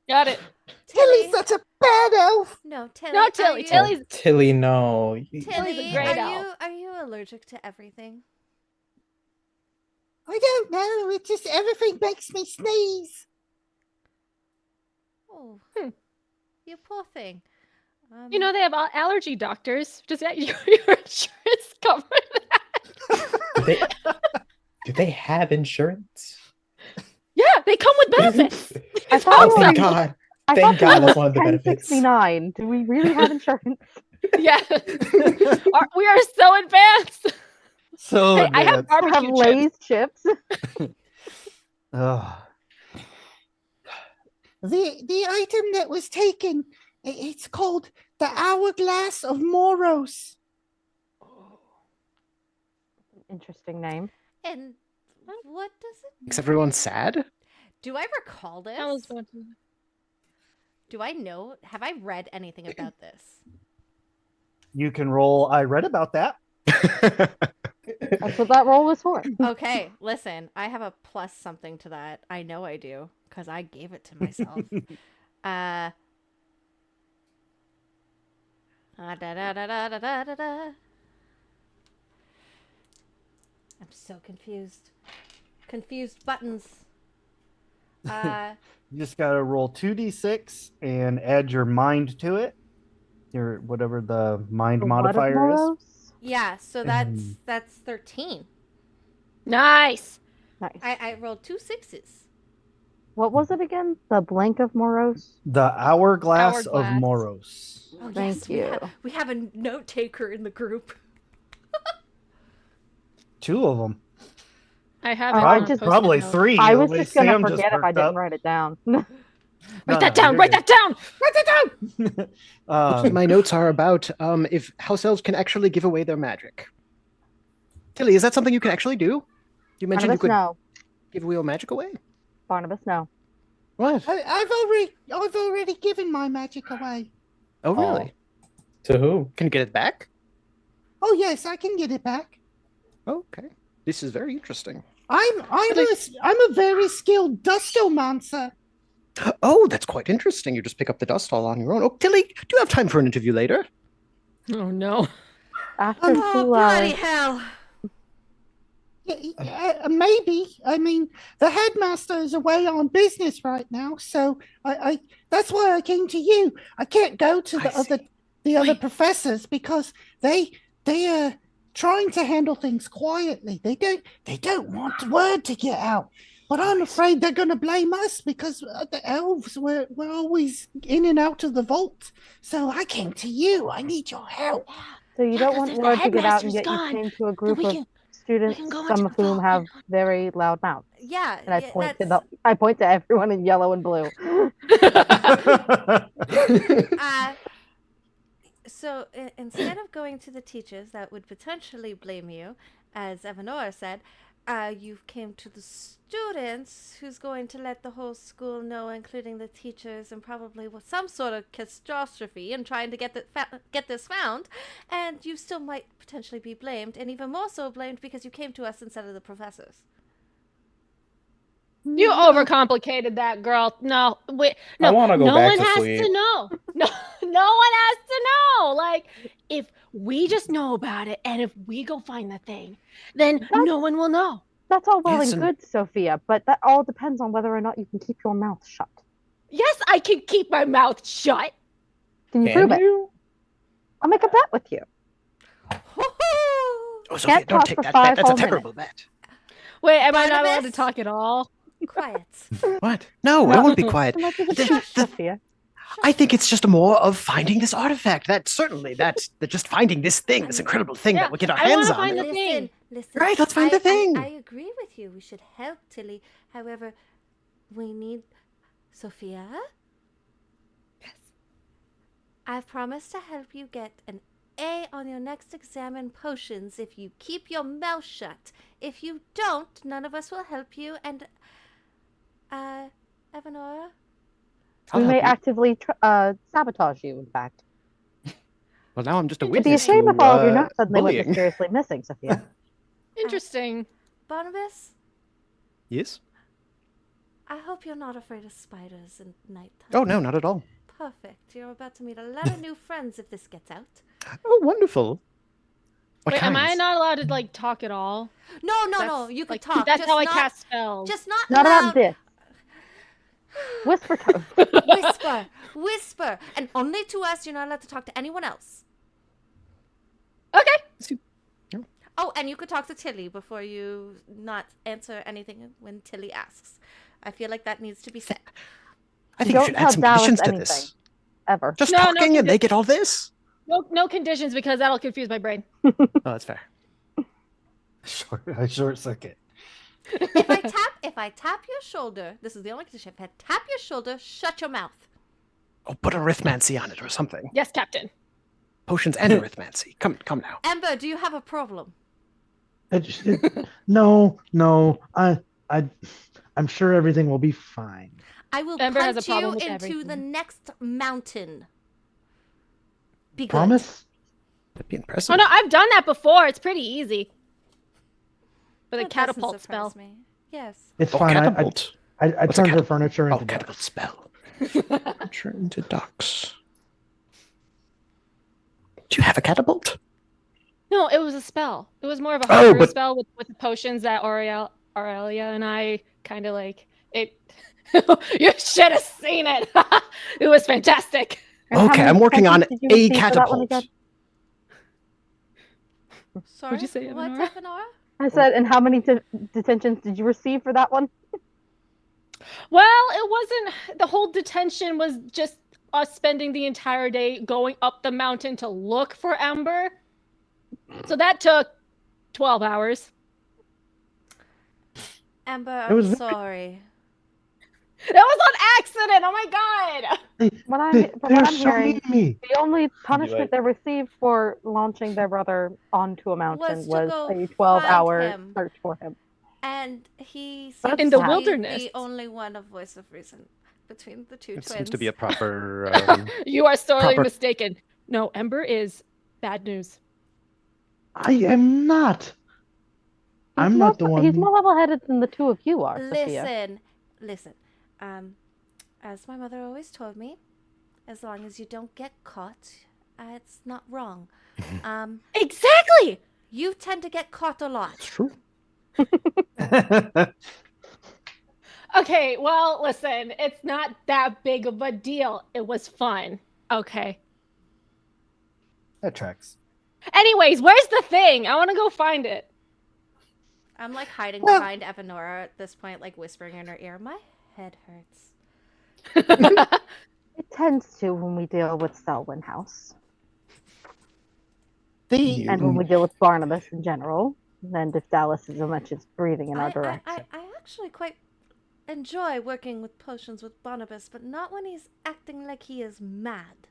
Got it. Tilly's such a bad elf. No, Tilly. No, are Tilly. you- Tilly's Tilly, no. Tilly, great are elf. you allergic to everything? I don't know. It just everything makes me sneeze. Oh, Hmm. you poor thing. You know they have allergy doctors. Just get your insurance cover that. Do they have insurance? Yeah, they come with benefits. I It's thought Oh, it was thank like- God. I Thank thought God that that's was one of the benefits. 1069. Do we really have insurance? Yeah. We are so advanced. So Hey, I have advanced. I have barbecue Lay's chips. chips. Ugh. The item that was taken, it's called the Hourglass of Moros. Interesting name. And what does it? Makes everyone sad. Do I recall this? I was about to- Do I know? Have I read anything about this? You can roll. I read about that. That's what that roll was for. Okay, listen. I have a plus something to that. I know I do because I gave it to myself. Da da da da da da da da. I'm so confused. Confused buttons. You just gotta roll 2d6 and add your mind to it. Your whatever the mind The what of modifier is. Moros? Yeah, so that's 13. Nice. Nice. I rolled 2 6s. What was it again? The blank of Moros? The hourglass of Hourglass. Moros. Oh, Thank yes, you. We have a note taker in the group. 2 of them. I have Oh, it I on a just- Post-it Probably note. 3. I the was way just gonna Sam forget if I perked didn't up. write it down. Write that down. Write that down. Write that down. My notes are about if house elves can actually give away their magic. Tilly, is that something you can actually do? You mentioned you Barnabas, could no. give real magic away. Barnabas, no. What? I've already given my magic away. Oh, really? To who? Can you get it back? Oh yes, I can get it back. Okay. This is very interesting. I'm a very skilled dustomancer. Oh, that's quite interesting. You just pick up the dust all on your own. Oh, Tilly, do you have time for an interview later? Oh no. After Oh, 2 bloody hours. hell. Maybe. I mean, the headmaster is away on business right now, so I that's why I came to you. I can't go to the other professors because they are trying to handle things quietly. They don't want word to get out. But I'm afraid they're going to blame us because the elves were always in and out of the vault. So I came to you. I need your help. So you don't Yeah, 'cause want if the word to get out, and headmaster's yet you gone, came to a then group we of can students, go some into of whom the have vault. very loud mouths. Yeah, And I yeah, point to that's- I point to everyone in yellow and blue. So instead of going to the teachers that would potentially blame you, as Evanora said, you came to the students who's going to let the whole school know, including the teachers, and probably with some sort of catastrophe and trying to get this found. And you still might potentially be blamed, and even more so blamed because you came to us instead of the professors. You overcomplicated that, girl. No, wait, I no, wanna go no back one to has sleep. to know. No, no one has to know. Like, if we just know about it, and if we go find the thing, then no one will know. That's all well Yes, and and- good, Sophia, but that all depends on whether or not you can keep your mouth shut. Yes, I can keep my mouth shut. Can you Can prove it? you? I'll make a bet with you. Oh, Sophia, Can't don't talk take for that 5 bet. That's a whole terrible bet. Wait, am I not allowed to Barnabas? talk at all? Quiet. What? No, I won't be quiet. Like, The- shush, the- Sophia. I think it's just more of finding this artifact. That's just finding this thing, this incredible thing Yeah, that we get our I wanna hands on. find the Listen, thing. listen. Right, let's find the thing. I agree with you. We should help Tilly. However, we need Sophia. Yes. I've promised to help you get an A on your next exam in potions if you keep your mouth shut. If you don't, none of us will help you. And, Evanora? I'll We help may you. actively sabotage you, in fact. Well, now I'm just a It'd be a witness shame to if all of your nuts suddenly went bullying. mysteriously missing, Sophia. Interesting. Barnabas? Yes? I hope you're not afraid of spiders and nighttime. Oh, no, not at all. Perfect. You're about to meet a lot of new friends if this gets out. Oh, wonderful. What Wait, am I kinds? not allowed to like talk at all? No, That's, you can like, talk. That's just how I not, cast spells. Just not Not loud. about this. Whisper tone. Whisper. And only to us. You're not allowed to talk to anyone else. Okay. Oh, and you could talk to Tilly before you not answer anything when Tilly asks. I feel like that needs to be said. I think Don't you should tell add some Dallas conditions to anything. this. Ever. Just No, no talking and they conditions. get all this? No conditions because that'll confuse my brain. Oh, that's fair. Short circuit. If I tap your shoulder, this is the only condition. If I tap your shoulder, shut your mouth. Oh, put arithmancy on it or something. Yes, Captain. Potions and arithmancy. Come now. Ember, do you have a problem? No, I'm sure everything will be fine. I will Ember has a punch problem you with into the everything. next mountain. Be good. Promise? That'd be impressive. Oh no, I've done that before. It's pretty easy. With a That doesn't catapult surprise spell. me. Yes. It's Oh, fine. catapult. I What's a turned her catapult? furniture Oh, into catapult ducks. spell. Turn into ducks. Do you have a catapult? No, it was a spell. It was more of a Oh, homebrew but- spell with the potions that Aurelia and I kind of like it. You should have seen it. It was fantastic. And how Okay, many I'm working on detentions did you a receive for that one catapult. again? Sorry. you say, What's Evanora? Evanora? I said, and how many detentions did you receive for that one? Well, it wasn't. The whole detention was just us spending the entire day going up the mountain to look for Ember. So that took 12 hours. Ember, It was I'm very- sorry. That was on accident. Oh my god. From what They're I'm so hearing, mean to me. the only punishment like- they received for launching their brother onto a mountain Was to was go a 12-hour find him. search for him. And he That's seems In the to be wilderness. the only one of voice of reason between the two It twins. seems to be a proper. You are sorely Proper- mistaken. No, Ember is bad news. I am not. I'm not the one. He's more level-headed than the two of you are, Sophia. Listen. As my mother always told me, as long as you don't get caught, it's not wrong. Exactly. You tend to get caught a lot. It's true. Okay, well, listen, it's not that big of a deal. It was fun. Okay. That tracks. Anyways, where's the thing? I want to go find it. I'm like hiding Well- behind Evanora at this point, like whispering in her ear. My head hurts. It tends to when we deal with Selwyn House. And when we deal with Barnabas in general, and if Dallas is so much as breathing in our direction. I actually quite enjoy working with potions with Barnabas, but not when he's acting like he is mad.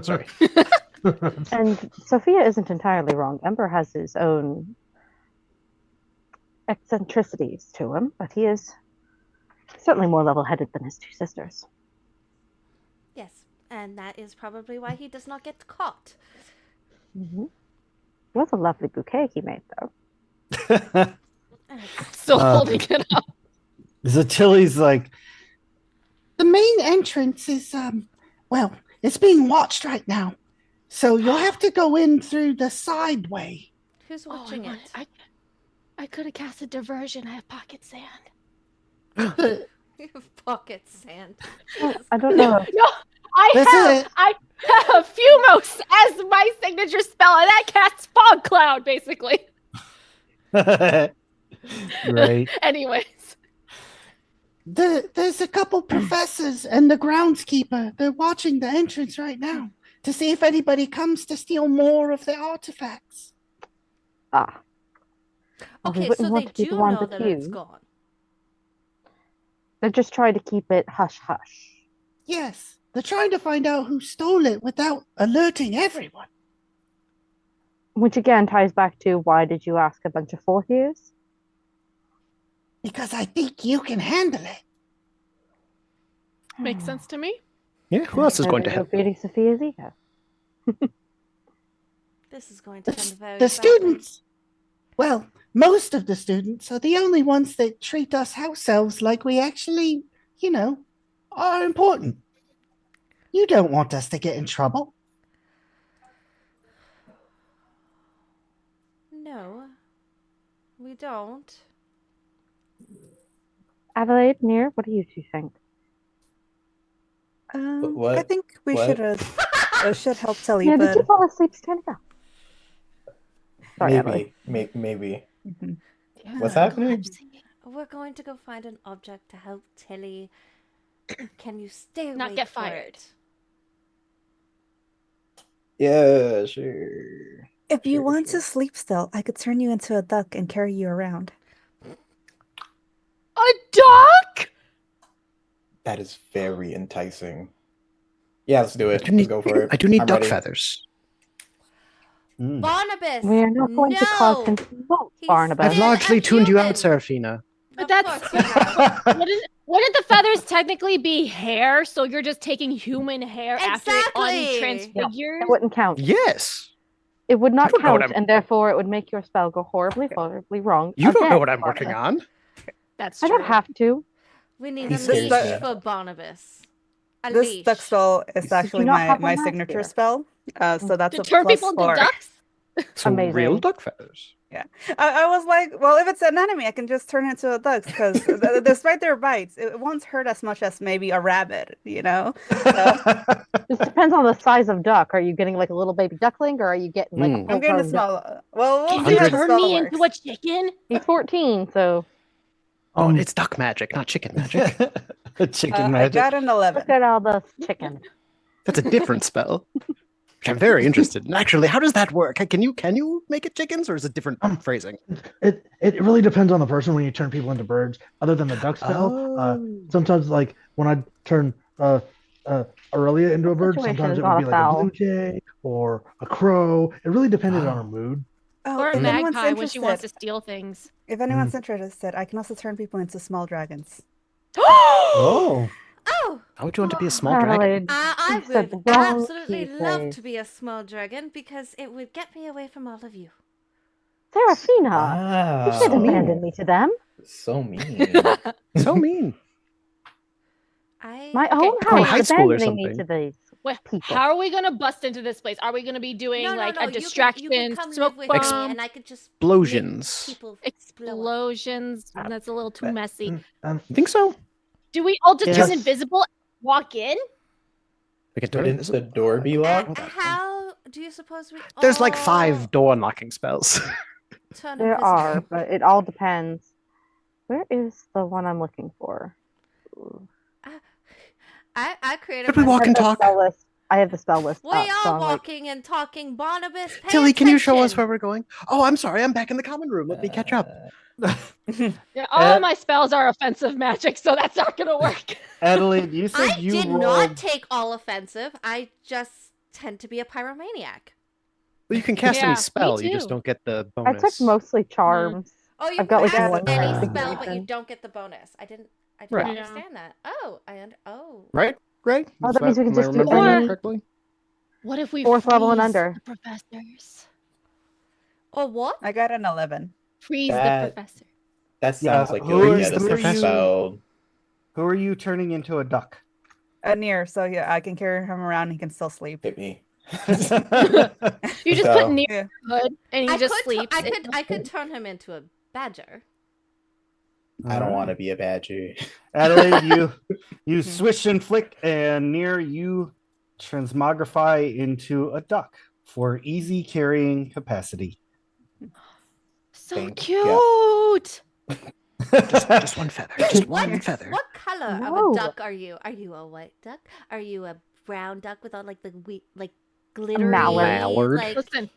Sorry. And Sophia isn't entirely wrong. Ember has his own eccentricities to him, but he is certainly more level-headed than his two sisters. Yes, and that is probably why he does not get caught. Mm-hmm. It was a lovely bouquet he made, though. Still holding it up. Tilly's like, The main entrance is well, it's being watched right now. So you'll have to go in through the side way. Who's watching it? I could have cast a diversion. I have pocket sand. You have pocket sand. I don't know. No, I have Fumos as my signature spell, and that casts fog cloud, basically. right. Anyways. There's a couple professors and the groundskeeper. They're watching the entrance right now to see if anybody comes to steal more of the artifacts. Ah. Okay, we so wouldn't they want to be do the ones know that accused. it's gone. They're just trying to keep it hush-hush. Yes, they're trying to find out who stole it without alerting everyone. Which again ties back to, why did you ask a bunch of fourth years? Because I think you can handle it. Makes sense to me. Yeah, who else is going to No help? beating Sophia's ego. This is going to end very The badly. students, well, most of the students are the only ones that treat us house elves like we actually, are important. You don't want us to get in trouble. No, we don't. Adelaide, Near, what do you two think? What? I think we What? should help Telly, Yeah, did you but fall asleep standing up? Sorry, Adelaide. Maybe. Mhm. What's happening? We're going to go find an object to help Tilly. Can you stay awake Not get for fired. it? Yeah, sure. if you Sure, want sure. to sleep still, I could turn you into a duck and carry you around. A duck? That is very enticing. Yeah, let's do it. I do need, Let's go for it. I do need I'm duck ready. feathers. Barnabas! We are not going to cause him to vote, He's Barnabas. I've still largely a tuned you out, human. Serafina. But Of that's course you have. wouldn't the feathers technically be hair? So you're just taking human hair after it Exactly. untransfigured? It wouldn't count. Yes. It would not don't know what count, I'm- and therefore it would make your spell go horribly, horribly wrong. You don't know again, what I'm working Barnabas. on. That's I true. don't have to. We need He a scares leash me. for Barnabas. A This leash. duck spell is actually not have my a mask signature here? spell. So that's To a turn plus people 4. into ducks? So Amazing. real duck feathers. I was like, well, if it's an enemy, I can just turn it into a duck because despite their bites, it won't hurt as much as maybe a rabbit, So, This depends on the size of duck. Are you getting like a little baby duckling, or are you getting like a Mm. full I'm getting a grown duck? small. Well, we'll Can see you how the turn spell me works. into a chicken? He's 14, so Oh, it's duck magic, not chicken magic. Chicken I magic. got an 11. look at all those chickens. That's a different spell. Which I'm very interested in. Actually, how does that work? Can you make it chickens, or is it different phrasing? It really depends on the person when you turn people into birds. Other than the duck spell, sometimes like when I turn Aurelia into a bird, Situation sometimes is it not would be a like a foul. blue jay or a crow. It really depended on her mood. Oh, Or a if anyone's magpie when she wants to interested, steal things. if anyone's interested, I can also turn people into small dragons. Oh. Oh! How would you want to be a small dragon? Adelaide, I you said would the wrong absolutely key love phrase. to be a small dragon because it would get me away from all of you. Serafina, Wow. you should mean. abandon me to them. So mean. So mean. My Okay, own from house high school or abandoning me to something. these Wait, people. how are we gonna bust into this place? Are we gonna be doing No, like no, a you distraction, can come smoke live with me bomb, and I could just Explosions. make people blow up. explosions? That's a little too messy. You think so? Do we all just Yes. turn invisible and walk in? We can turn Wouldn't invisible. the door be locked? How do you suppose we There's like all 5 door unlocking spells. turn There invisible? are, but it all depends. Where is the one I'm looking for? I created Could we my walk and talk? I have the spell list We up, so are I'm like, walking and talking, Barnabas. Pay Tilly, can you show us attention. where we're going? Oh, I'm sorry. I'm back in the common room. Let me catch up. Yeah, all of my spells are offensive magic, so that's not gonna work. Adelaide, you said I you did rolled. not take all offensive. I just tend to be a pyromaniac. Well, you can cast Yeah, any me spell. You just too. don't get the I bonus. took mostly charms. Oh, you I've got, can like, cast one any card spell, but you concentration. don't get the bonus. I didn't Right. understand that. Oh, oh. Right? Oh, Is that means we can am I just do remembering that any correctly? What if we 4th level and freeze under. the professors? Or what? I got an 11. Freeze That- the professor. That sounds like who you'll are- get who us are you- expelled. Who are you turning into a duck? Near, so yeah, I can carry him around. He can still sleep. Hit me. You just So- put near Yeah. the hood and he just sleeps. I could turn him into a badger. I don't want to be a badger. Adelaide, you swish and flick, and near you transmogrify into a duck for easy carrying capacity. So Thank you. cute. Just one feather. Just one feather. What color of No. a duck are you? Are you a white duck? Are you a brown duck with all like the glittery mallard. like Listen,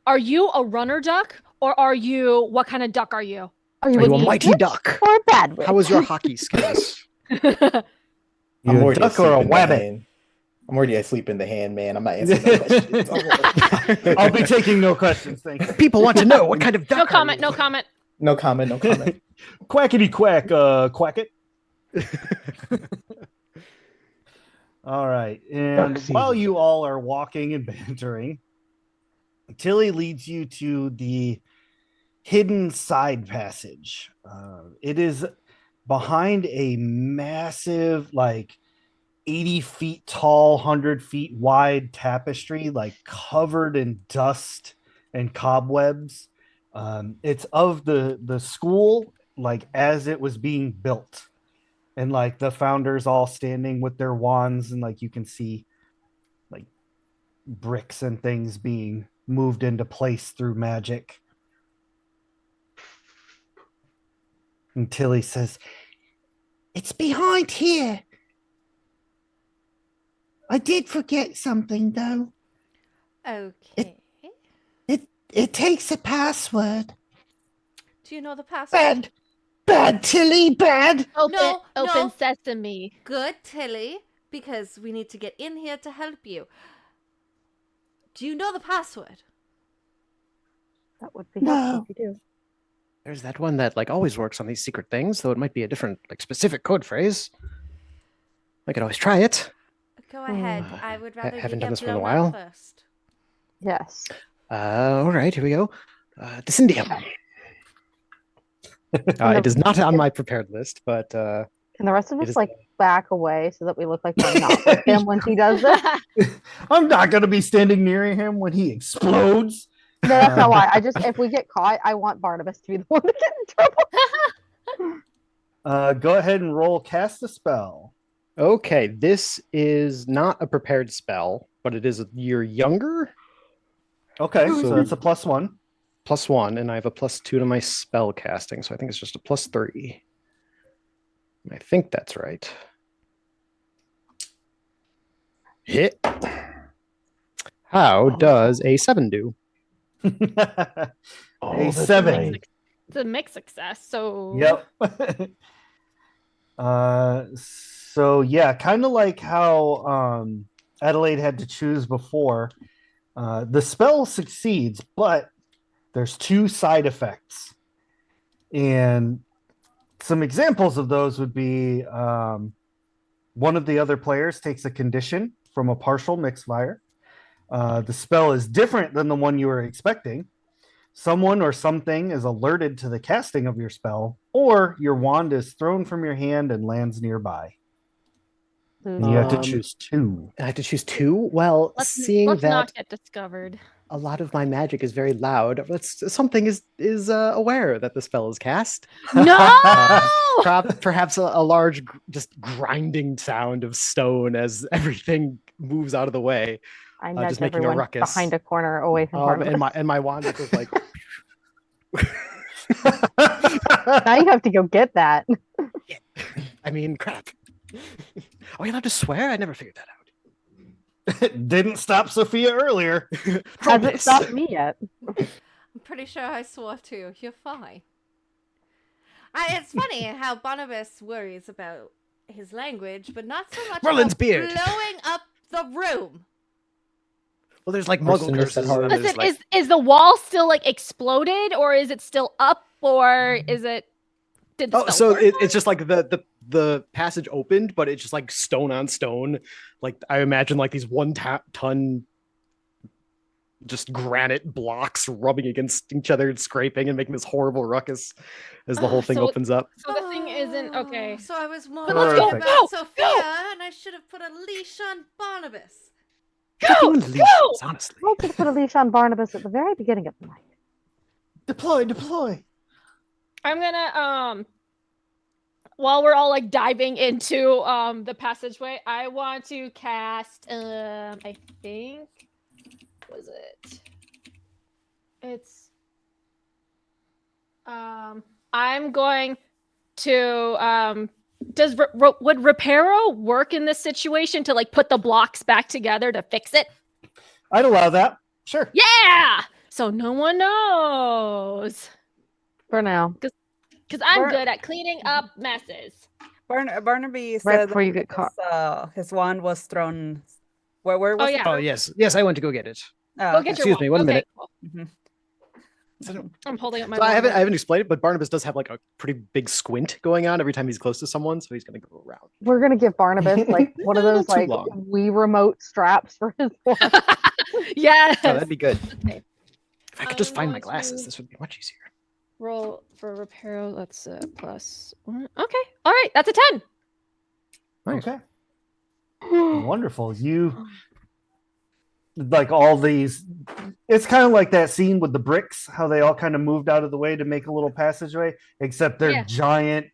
are you a runner duck or are you what kind of duck are you? Are Are you a witch mighty duck? or a bad witch? How was your hockey skills? You I'm a already duck asleep or a in the wabbit? hand. I'm already asleep in the hand, man. I'm not answering that question. I'll be taking no questions, thank you. People want to know what kind of duck. No are comment, you? no comment. No comment. No comment. Quackity quack, quack it. All right. And Duck while season. you all are walking and bantering, Tilly leads you to the hidden side passage. It is behind a massive, like 80 feet tall, 100 feet wide tapestry, like covered in dust and cobwebs. It's of the school, like as it was being built, and like the founders all standing with their wands, and like you can see like bricks and things being moved into place through magic. And Tilly says, It's behind here. I did forget something though. okay. It takes a password. Do you know the password? Bad Tilly, bad. Open no. sesame. Good, Tilly, because we need to get in here to help you. Do you know the password? That would be helpful if you do. There's that one that like always works on these secret things, though it might be a different, like specific code phrase. I could always try it. Go ahead. I would rather you haven't get done this for a blown while. up first. Yes. All right, here we go. Descendium. It is not on my prepared list, but Can the rest of It us is- like back away so that we look like we're not with him when he does this? No, I'm not going to be standing near him when he explodes. that's not why. If we get caught, I want Barnabas to be the one to get in trouble. Go ahead and roll cast a spell. okay, this is not a prepared spell, but it is a year younger, Okay, so So- that's a +1. +1, and I have a +2 to my spell casting, so I think it's just a +3. I think that's right. Hit. How does a 7 do? Oh, A that's 7. right. It's a mixed success, so Yep. So yeah, kind of like how Adelaide had to choose before. The spell succeeds, but there's 2 side effects. And some examples of those would be one of the other players takes a condition from a partial mix fire. The spell is different than the one you were expecting. Someone or something is alerted to the casting of your spell, or your wand is thrown from your hand and lands nearby. And you have to Um, choose 2. I have to choose 2? Well, let's seeing that not get discovered. a lot of my magic is very loud, something is aware that the spell is cast. No! Perhaps a large, just grinding sound of stone as everything moves out of the way. I Just nudge making a everyone ruckus. behind a corner away from Barnabas. And my wand just goes like, Now you have to go get that. I mean, crap. Are we allowed to swear? I never figured that out. Didn't stop Sophia earlier. Hasn't stopped me yet. I'm pretty sure I swore to. You're fine. It's funny how Barnabas worries about his language, but not so much Merlin's about beard. blowing up the room. Well, there's like Person muggle is at curses. heart. And then Listen, there's, like, is the wall still like exploded, or is it still up, or is it? Did the oh, spell so work? it's just like the passage opened, but it's just like stone on stone. Like I imagine like these ton just granite blocks rubbing against each other and scraping and making this horrible ruckus as the whole thing So- opens up. So the thing isn't okay. So I was more But let's worried go, about go, Sophia, go. and I should have put a leash on Barnabas. Go, Leashes, go! honestly. I wanted to put a leash on Barnabas at the very beginning of the night. Deploy. I'm gonna while we're all like diving into the passageway, I want to cast I think was it? It's I'm going to would Reparo work in this situation to like put the blocks back together to fix it? I'd allow that. Sure. Yeah. So no one knows. For now. Because I'm Bar- good at cleaning up messes. Barnaby Right said before you get caught. his wand was thrown. Where was Oh, it yeah. Oh thrown? yes, I went to go get it. Oh, Go okay. get your Excuse me, wand. one Okay, minute. cool. Mhm. I'm holding up my So I wand haven't right explained it, but Barnabas does have like a pretty big squint going on every time he's close to someone, so he's gonna go around. We're gonna give Barnabas like one of Not those too like long. Wii remote straps for his wand. now. Yes. Oh, that'd be good. Okay. If I could just I'm find my going glasses, to- this would be much easier. Roll for repair. That's plus one. Okay. All right. That's a 10. Nice. Okay. Wonderful. You like all these. It's kind of like that scene with the bricks, how they all kind of moved out of the way to make a little passageway, except they're Yeah. giant,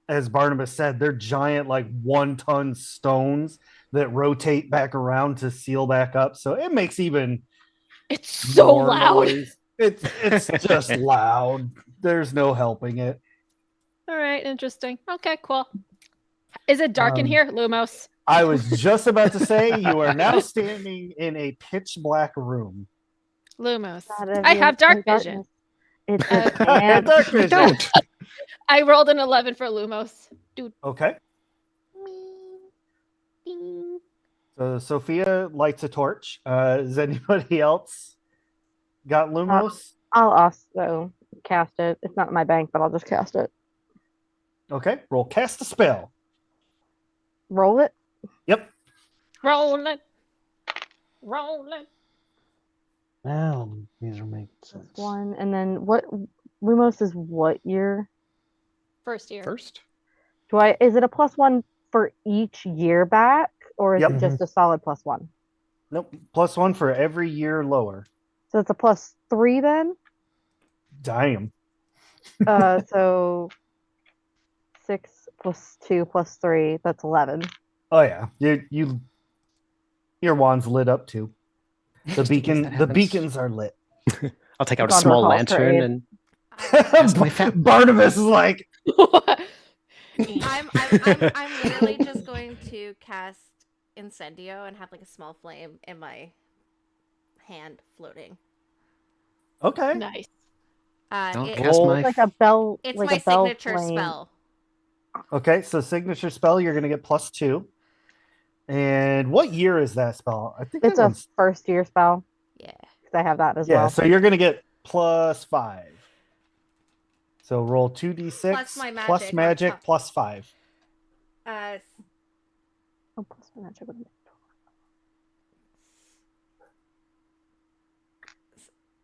as Barnabas said, they're giant, like 1-ton stones that rotate back around to seal back up. So it makes even It's so more loud. noise. It's just loud. There's no helping it. All right. Interesting. Okay. Cool. Is it dark in here, Lumos? I was just about to say you are now standing in a pitch black room. Lumos. God, I have dark darkness. vision. It's Uh, a damn. Dark vision. Don't. I rolled an 11 for Lumos. Dude. Okay. Ding. So Sophia lights a torch. Does anybody else got Lumos? I'll also cast it. It's not in my bank, but I'll just cast it. Okay. Roll cast a spell. Roll it. Yep. Rolling. Rolling. Now these are making sense. One, and then what? Lumos is what year? First year. First? Is it a +1 for each year back, or is Yep. it just a solid +1? Nope. +1 for every year lower. So it's a +3 then. Damn. So 6 + 2 + 3. That's 11. Oh yeah. Your wand's lit up too. The beacons are lit. I'll take out a It's on small the call lantern trade. and That's my Barnabas is like, I'm literally just going to cast Incendio and have like a small flame in my hand floating. okay. Nice. I'll It- cast Roll- my Like a bell. it's like my a bell signature flame. spell. Okay, so signature spell, you're gonna get +2. And what year is that spell? I think It's that a one's first year spell. Yeah. 'Cause I have that as yeah, well. so you're gonna get +5. So roll 2d6 Plus my magic plus on magic top. +5. Oh, plus my magic would be-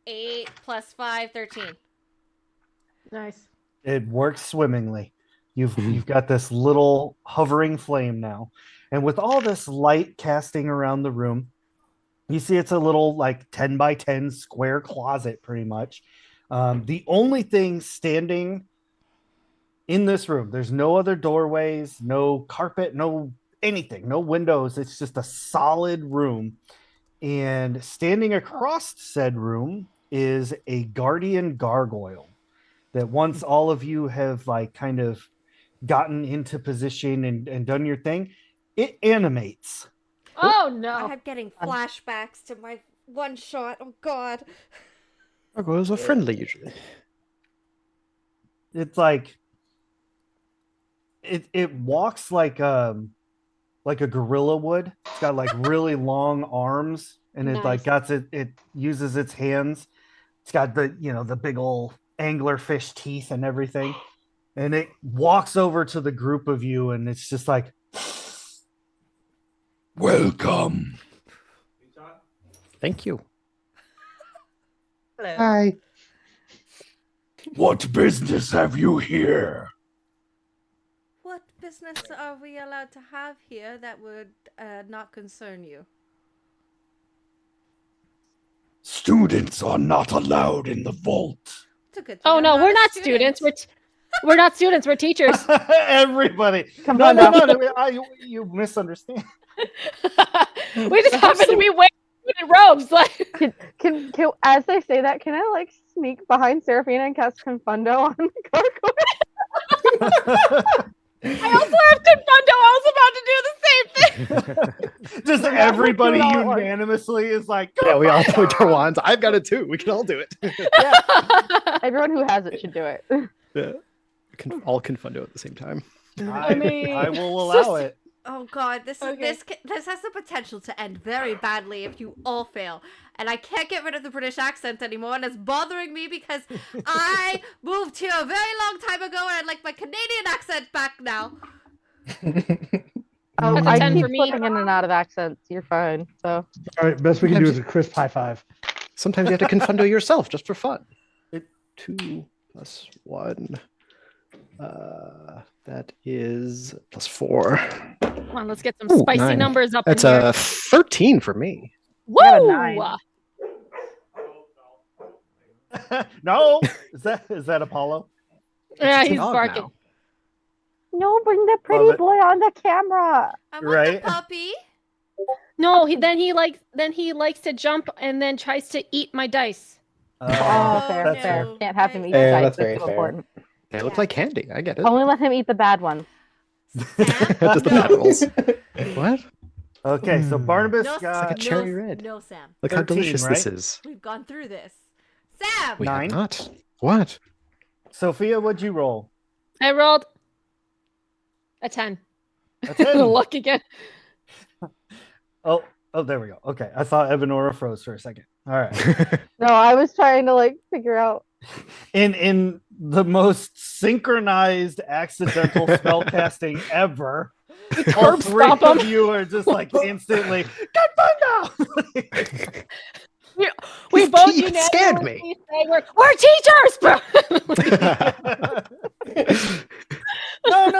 8 plus 5, 13. Nice. It works swimmingly. You've got this little hovering flame now. And with all this light casting around the room, you see it's a little like 10 by 10 square closet pretty much. The only thing standing in this room, there's no other doorways, no carpet, no anything, no windows. It's just a solid room. And standing across said room is a guardian gargoyle that once all of you have like kind of gotten into position and done your thing, it animates. Oh no. I'm getting flashbacks to my one shot. Oh god. Gargoyles are friendly usually. It's like it walks like a gorilla would. It's got like really long arms, and it like Nice. it uses its hands. It's got the big old anglerfish teeth and everything. And it walks over to the group of you, and it's just like, Welcome. Thank you. Hello. Hi. What business have you here? What business are we allowed to have here that would not concern you? Students are not allowed in the vault. It's a good thing Oh I'm no, we're a not students. We're not students. We're teachers. everybody. Come No, on no, now. no. You misunderstand. We just happen to be wearing robes. Like, Can as they say that, can I like sneak behind Seraphina and cast Confundo on the gargoyle? I also have Confundo. I was about to do the same thing. Just everybody all at once. unanimously is like, Yeah, we all point our wands. I've got it too. We can all do it. Everyone who has it should do it. Yeah. We can all confundo at the same time. I mean, will allow it. Oh god, this Okay. this has the potential to end very badly if you all fail. And I can't get rid of the British accent anymore, and it's bothering me because I moved here a very long time ago, and I'd like my Canadian accent back now. Oh, That's a I 10 keep for me. flipping in and out of accents. You're fine. So All right, best we can do is a crisp high five. Sometimes you have to confundo yourself just for fun. It- 2 + 1. That is +4. Come on, let's get some Ooh, spicy 9. numbers up That's in here. a 13 for me. got a Woo! 9. No, is that Apollo? Yeah, It's a he's dog barking. now. no, bring the pretty Love it. boy on the camera. I want Right. the puppy. No, he likes to jump and then tries to eat my dice. Oh, Uh, fair, that's fair. no. Can't have him eat Fair, the dice. that's very That's so fair. important. They look Yeah. like candy. I get it. Only let him eat the bad ones. Sam? Just the no. bad rolls. What? Okay, so Barnabas No, got like a cherry red. No, Sam. Look how 13, delicious this right? is. We've gone through this. Sam! We 9. have not. What? Sophia. What'd you roll? I rolled a 10. A 10. Luck again. Oh, there we go. Okay, I thought Evanora froze for a second. All right. No, I was trying to like figure out. In the most synchronized accidental spell casting ever, all Curb three stomp of him. you are just like instantly Confundo! We His both teeth scared me. unanimously say we're teachers.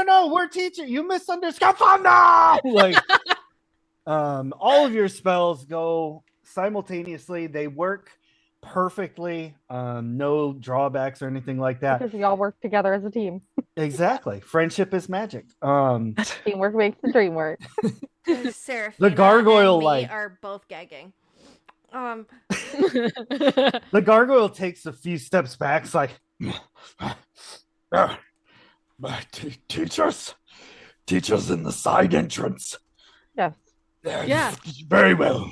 No, we're teaching. You misunderstood. Confundo! Like, all of your spells go simultaneously. They work perfectly. No drawbacks or anything like that. Because we all work together as a team. Exactly. Friendship is magic. Teamwork makes the dream work. Seraphina gargoyle, and me like- are both gagging. The gargoyle takes a few steps back. It's like, Teachers in the side entrance. Yes. Yeah. Very well.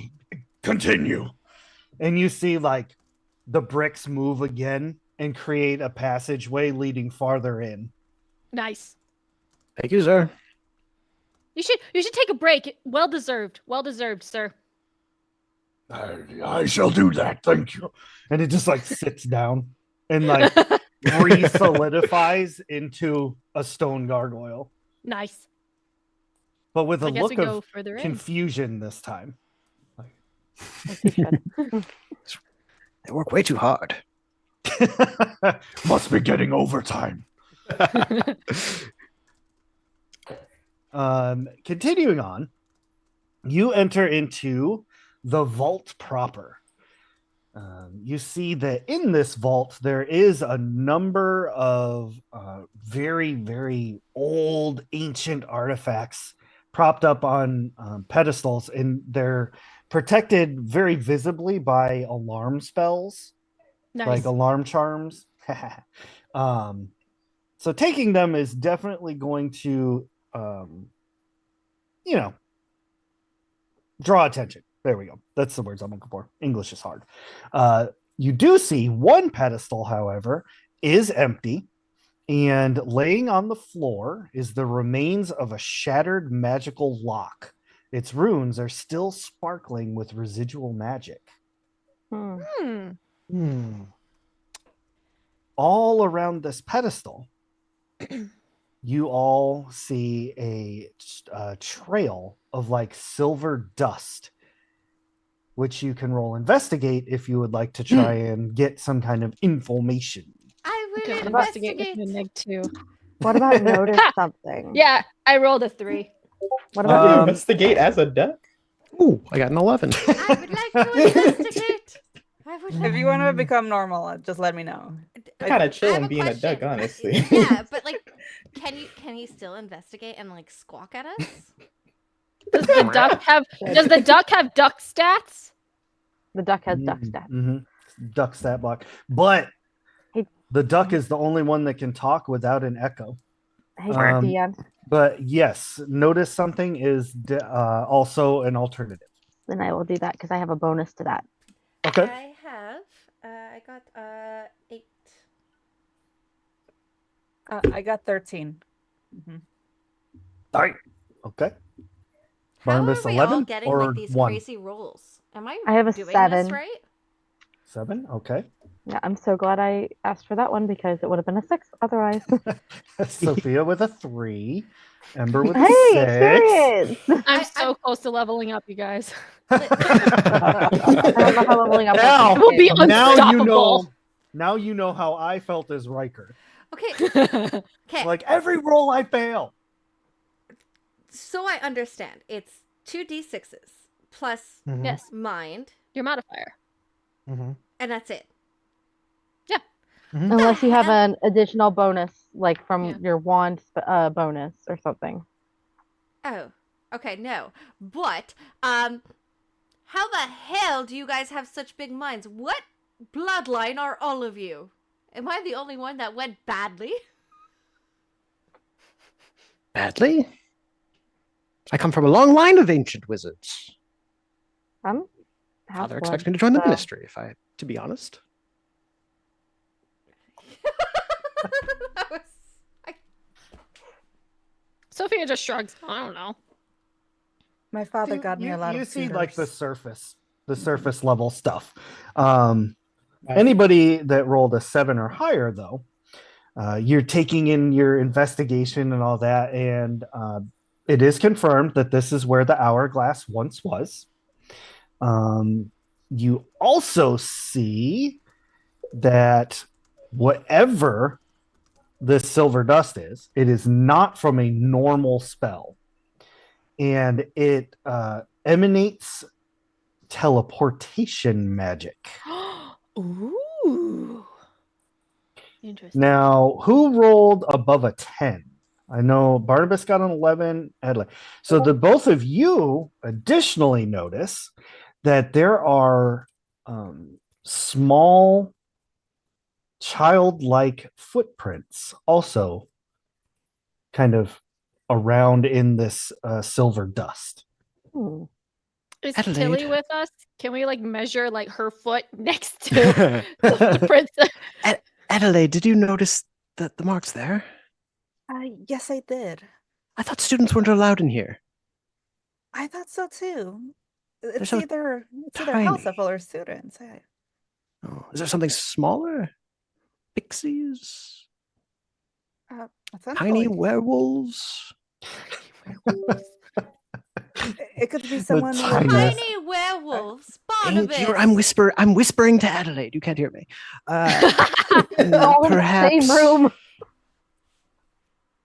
Continue. and you see like the bricks move again and create a passageway leading farther in. Nice. Thank you, sir. You should take a break. Well deserved, sir. I shall do that. Thank you. And it just like sits down and like re-solidifies into a stone gargoyle, Nice. but with a I guess we look go of further in. confusion this time. They work way too hard. Must be getting overtime. Continuing on, you enter into the vault proper. You see that in this vault there is a number of very, very old, ancient artifacts propped up on pedestals, and they're protected very visibly by alarm spells, Nice. like alarm charms. So taking them is definitely going to, Draw attention. There we go. That's the words I'm looking for. English is hard. You do see one pedestal, however, is empty, and laying on the floor is the remains of a shattered magical lock. Its runes are still sparkling with residual magic. All around this pedestal, you all see a trail of like silver dust, which you can roll investigate if you would like to try and get some kind of information. I will Okay, investigate. with the neg 2. What about notice something? Yeah, I rolled a 3. What You about investigate as a duck? Ooh, I got an 11. I would like to investigate. I would like If you want to become normal, just let me know. Kind of chill I have and a being a duck, question. honestly. Yeah, but like, can you still investigate and like squawk at us? Does the duck have duck stats? the duck has duck stats? Duck stat block. But Hey. the duck is the only one that can talk without an echo. Hey, Um, DM. But yes, notice something is also an alternative. Then I will do that because I have a bonus to that. Okay. I have. I got 8. I got 13. All right. Okay. How Barnabas, are we all 11 getting or like these 1? crazy rolls? Am I have a doing 7. this right? 7. Okay. Yeah, I'm so glad I asked for that one because it would have been a 6 otherwise. Sophia with a 3. Ember with a Hey, 6. experience! I'm so close to leveling up, you guys. I don't know how leveling up Now- works. We'll be unstoppable. Now you know how I felt as Riker. Okay. Okay. Like every roll I fail. So I understand. It's 2d6s plus Yes, mind, your modifier. and that's it. Unless you have an additional bonus, like from Yeah. your wand bonus or something. Oh, okay, no. But, how the hell do you guys have such big minds? What bloodline are all of you? Am I the only one that went badly? Badly? I come from a long line of ancient wizards. Half Father blood, expects me to join the so- ministry, if I, to be honest. Sophia just shrugs. I don't know. My father got me a lot you of see like the suitors. surface level stuff. Anybody that rolled a 7 or higher, though, you're taking in your investigation and all that, and it is confirmed that this is where the hourglass once was. You also see that whatever this silver dust is, it is not from a normal spell, and it emanates teleportation magic. Ooh. Interesting. Now, who rolled above a 10? I know Barnabas got an 11, Adelaide. So the both of you additionally notice that there are small childlike footprints also kind of around in this silver dust. Is Adelaide. Tilly with us? Can we like measure like her foot next to the footprints? Adelaide, did you notice the marks there? Yes, I did. I thought students weren't allowed in here. I thought so too. It's so either house tiny. full or students. Oh, is there something smaller? Pixies? That's Tiny unlikely. werewolves? It could be someone with tiniest- Tiny werewolves, Barnabas. I'm whispering to Adelaide. You can't hear me. All in the Perhaps. same room.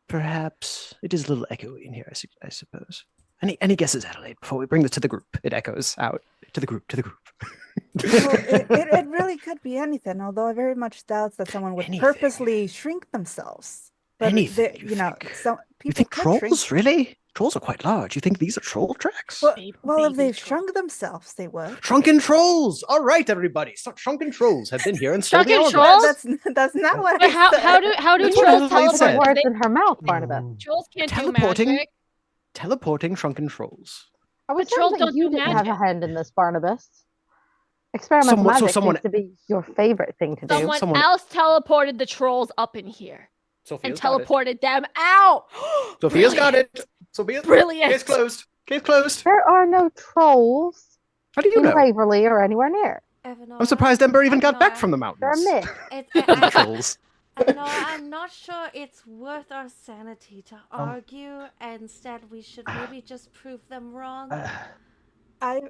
Perhaps it is a little echoey in here. I suppose. Any guesses, Adelaide? Before we bring this to the group, it echoes out to the group. Well, it really could be anything, although I very much doubt that someone would Anything. purposely shrink themselves. But Anything, you know, think? some people You think could trolls? shrink. Really? Trolls are quite large. You think these are troll tracks? Well, Baby if they troll. shrunk themselves, they would. Shrunken trolls. All right, everybody. So shrunken trolls have been here and stole the Shrunken hourglass. trolls? That's not what But I how said. how do That's what trolls Adelaide Put said. teleport? words in her mouth, Barnabas. Trolls can't do Teleporting. magic. Teleporting shrunken trolls. I was The trolls saying that don't you do didn't have a magic. hand in this, Barnabas. Experimental Someone- so magic someone- seems to be your favorite thing to do. Someone else teleported the trolls up in here and Sophia's got it. teleported them out. Sophia's got Brilliant. it. Sophia's Brilliant. Case closed. Case closed. There are no trolls How do you in know? Waverly or anywhere near. I'm surprised Ember even got back from the They're a mountains. myth. It's, Trolls. no, I'm not sure it's worth our sanity to argue. Instead, we should maybe just prove them wrong. I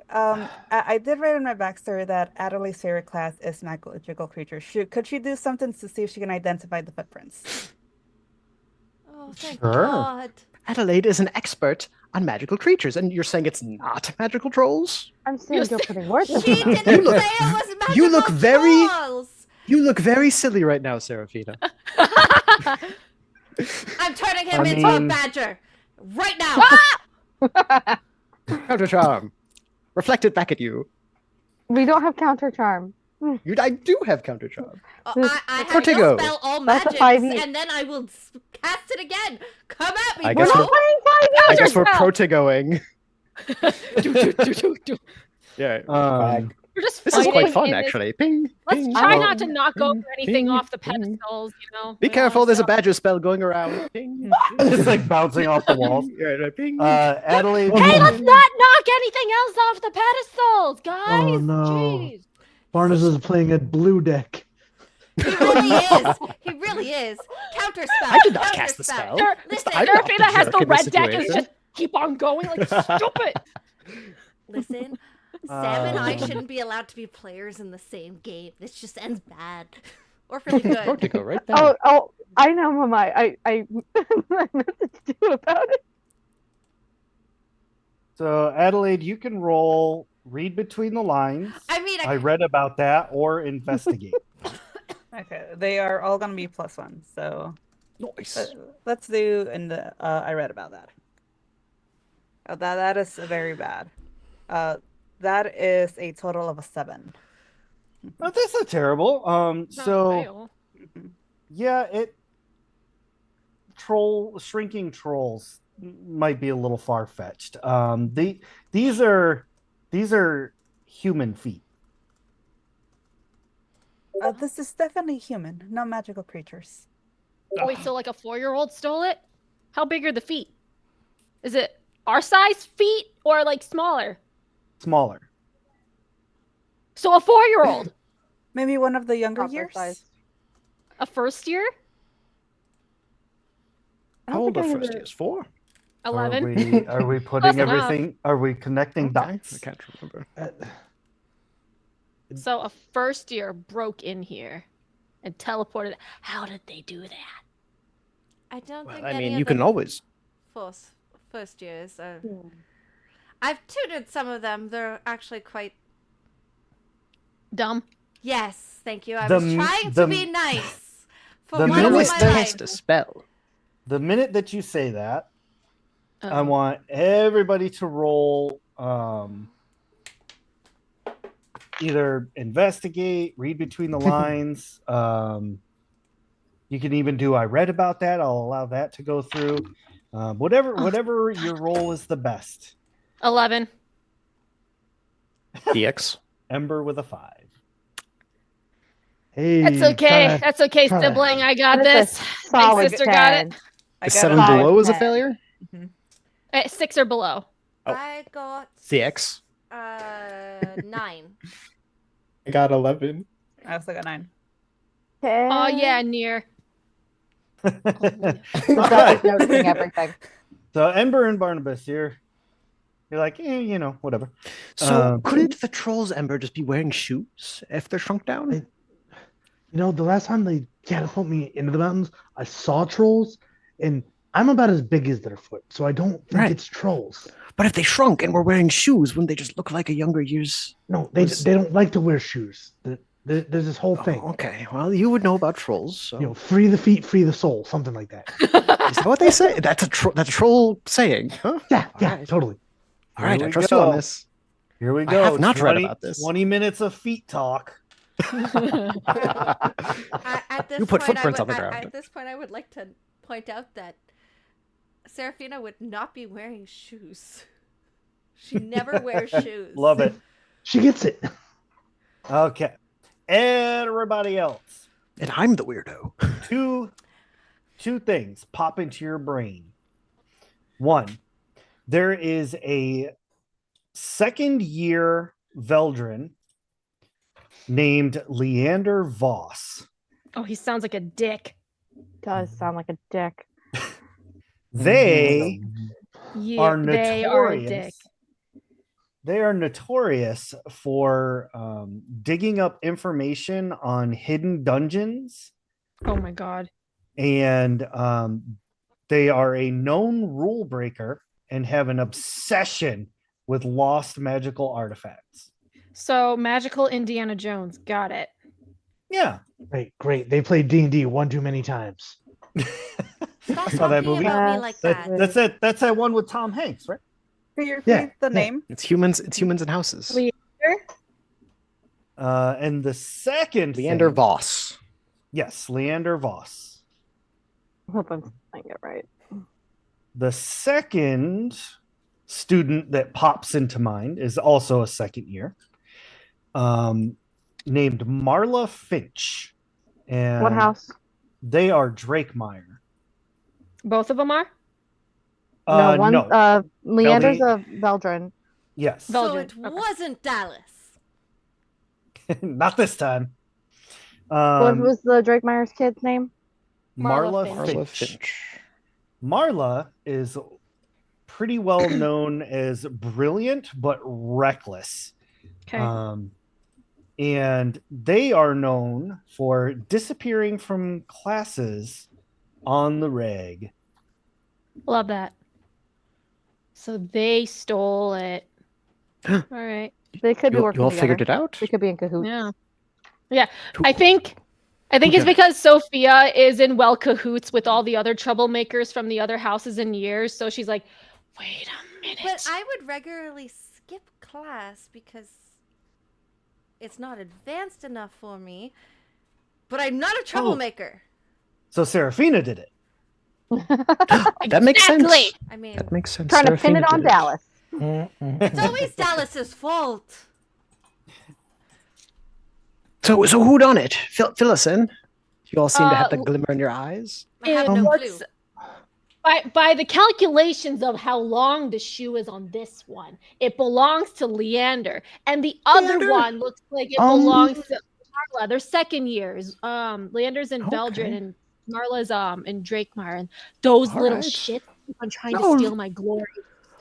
did write in my backstory that Adelaide's favorite class is magical creatures. Could she do something to see if she can identify the footprints? Oh, thank Sure. God. Adelaide is an expert on magical creatures, and you're saying it's not magical trolls? I'm saying you're putting words in She my mouth. didn't look- say it was magical you look very- trolls. You look very silly right now, Serafina. I'm turning him I into a mean- badger right now. Counter charm. Reflect it back at you. We don't have counter charm. I do have counter charm. I have Cortigo. to spell all That's a magics, 5e. and then I will cast it again. Come at me, I bro. guess We're not playing 5e! I guess we're spell. protegoing. Yeah. We're just This is fighting quite fun, in this- actually. Ping. Let's ping, try pong, not to knock over ping, anything ping, off the ping. pedestals, you know. Be We careful, wanna there's a stop- badger spell going around. Ping. It's like bouncing off the walls. Yeah, right, ping. Adelaide. Hey, let's not knock anything else off the pedestals, guys. Oh, no. Jeez. Barnes is playing a blue deck. He really is. He really is. Counter spell. I did not cast the counterspell. spell. Listen, I'm not Serafina the has jerk the in this red deck and situation. just keep on going like stupid. listen. Sam and I shouldn't be allowed to be players in the same game. This just ends bad. Or really good. Cortico, right there. Oh, I know, Mama. I I messaged you about it. So Adelaide, you can roll read between the lines. I mean, I read about that or investigate. Okay, they are all gonna be +1. So Nice. let's do I read about that. That is very bad. That is a total of a 7. Oh, that's not terrible. Not So fail. yeah, shrinking trolls might be a little far fetched. These are human feet. This is definitely human, not magical creatures. Oh, wait, so like a 4-year-old stole it? How big are the feet? Is it our size feet or like smaller? Smaller. So a 4-year-old, Maybe one of the younger Proper years. size. a first year, I How don't old are think I first ever- years? 4? 11. Are we putting Close enough. everything? Are we connecting Okay, dots? I can't remember. So a first year broke in here and teleported. How did they do that? I don't think I any mean, of you can them always. first years. I've tutored some of them. They're actually quite. Dumb. Yes, thank you. I The was m- trying the to be m- nice for the once minute in Always my that- life. cast a spell. The minute that you say that, I Oh. want everybody to roll either investigate, read between the lines. You can even do I read about that. I'll allow that to go through. Whatever your roll is the best. 11. DX. Ember with a 5. Hey, That's okay. try- That's okay, try- sibling. I got That's this. a solid sister got it. 10. I Is got 7 a five. below is a 10. failure? 6 or below. Oh. I got CX. 9. I got 11. I also got 9. Oh yeah, near. That is noticing everything. So Ember and Barnabas, you're like, whatever. So couldn't the trolls, Ember, just be wearing shoes if they're shrunk down? The last time they catapult me into the mountains, I saw trolls, and I'm about as big as their foot, so I don't think Right. it's trolls. But if they shrunk and were wearing shoes, wouldn't they just look like a younger year's? No, they don't like to wear shoes. There's this whole thing. Oh, okay, well, you would know about trolls. So. Free the feet, free the soul, something like that. Is that what they say? That's a troll saying, huh? Yeah, Alright. totally. All right, Here I we trust you go. on this. Here we I go. have not read about this. 20 minutes of feet talk. At this You put point, footprints on the ground. At this point, I would like to point out that Serafina would not be wearing shoes. She never wears shoes. Love it. She gets it. Okay. Everybody else. And I'm the weirdo. Two things pop into your brain. One, there is a second year Veldrin named Leander Voss. Oh, he sounds like a dick. Does sound like a dick. They Yeah, are they are a dick. notorious. They are notorious for digging up information on hidden dungeons, Oh my god. and they are a known rule breaker and have an obsession with lost magical artifacts. So magical Indiana Jones. Got it. Yeah. Great. They played D&D one too many times. Stop Saw that talking movie? about me like that. That's it. That's that one with Tom Hanks, right? Can you Yeah, repeat the yeah. name? It's humans in houses. And the second Leander thing- Voss. Yes, Leander Voss. I hope I'm saying it right. The second student that pops into mind is also a second year, named Marla Finch. And What house? They are Drakemeyer. Both of them are? No, one. no. Leander's a Veldrin. Yes. So Belgian. it Okay. wasn't Dallas. Not this time. What was the Drake Myers kid's name? Marla Marla Marla Finch. Finch. Marla is pretty well known as brilliant but reckless. Okay. And they are known for disappearing from classes on the reg. Love that. So they stole it. All right. They could be You working all together. figured it out? They could be in cahoots. Yeah. Yeah. I think it's Okay. because Sophia is in well cahoots with all the other troublemakers from the other houses in years. So she's like, wait a minute. But I would regularly skip class because it's not advanced enough for me. But I'm not a troublemaker. So Serafina did it. That makes sense. Exactly. I mean, That makes sense. Trying to pin it Serafina on did Dallas. it's always Dallas's fault. So who done it? Fill us in. You all seem to have the Uh, glimmer in your eyes. I have no clue. What's- by the calculations of how long the shoe is on this one, it belongs to Leander, and the other Leander? one looks like it belongs to Marla. They're second years. Leander's in Belgium, Okay. and Marla's in Drakemire, and those All little right. shits keep on trying No. to steal my glory.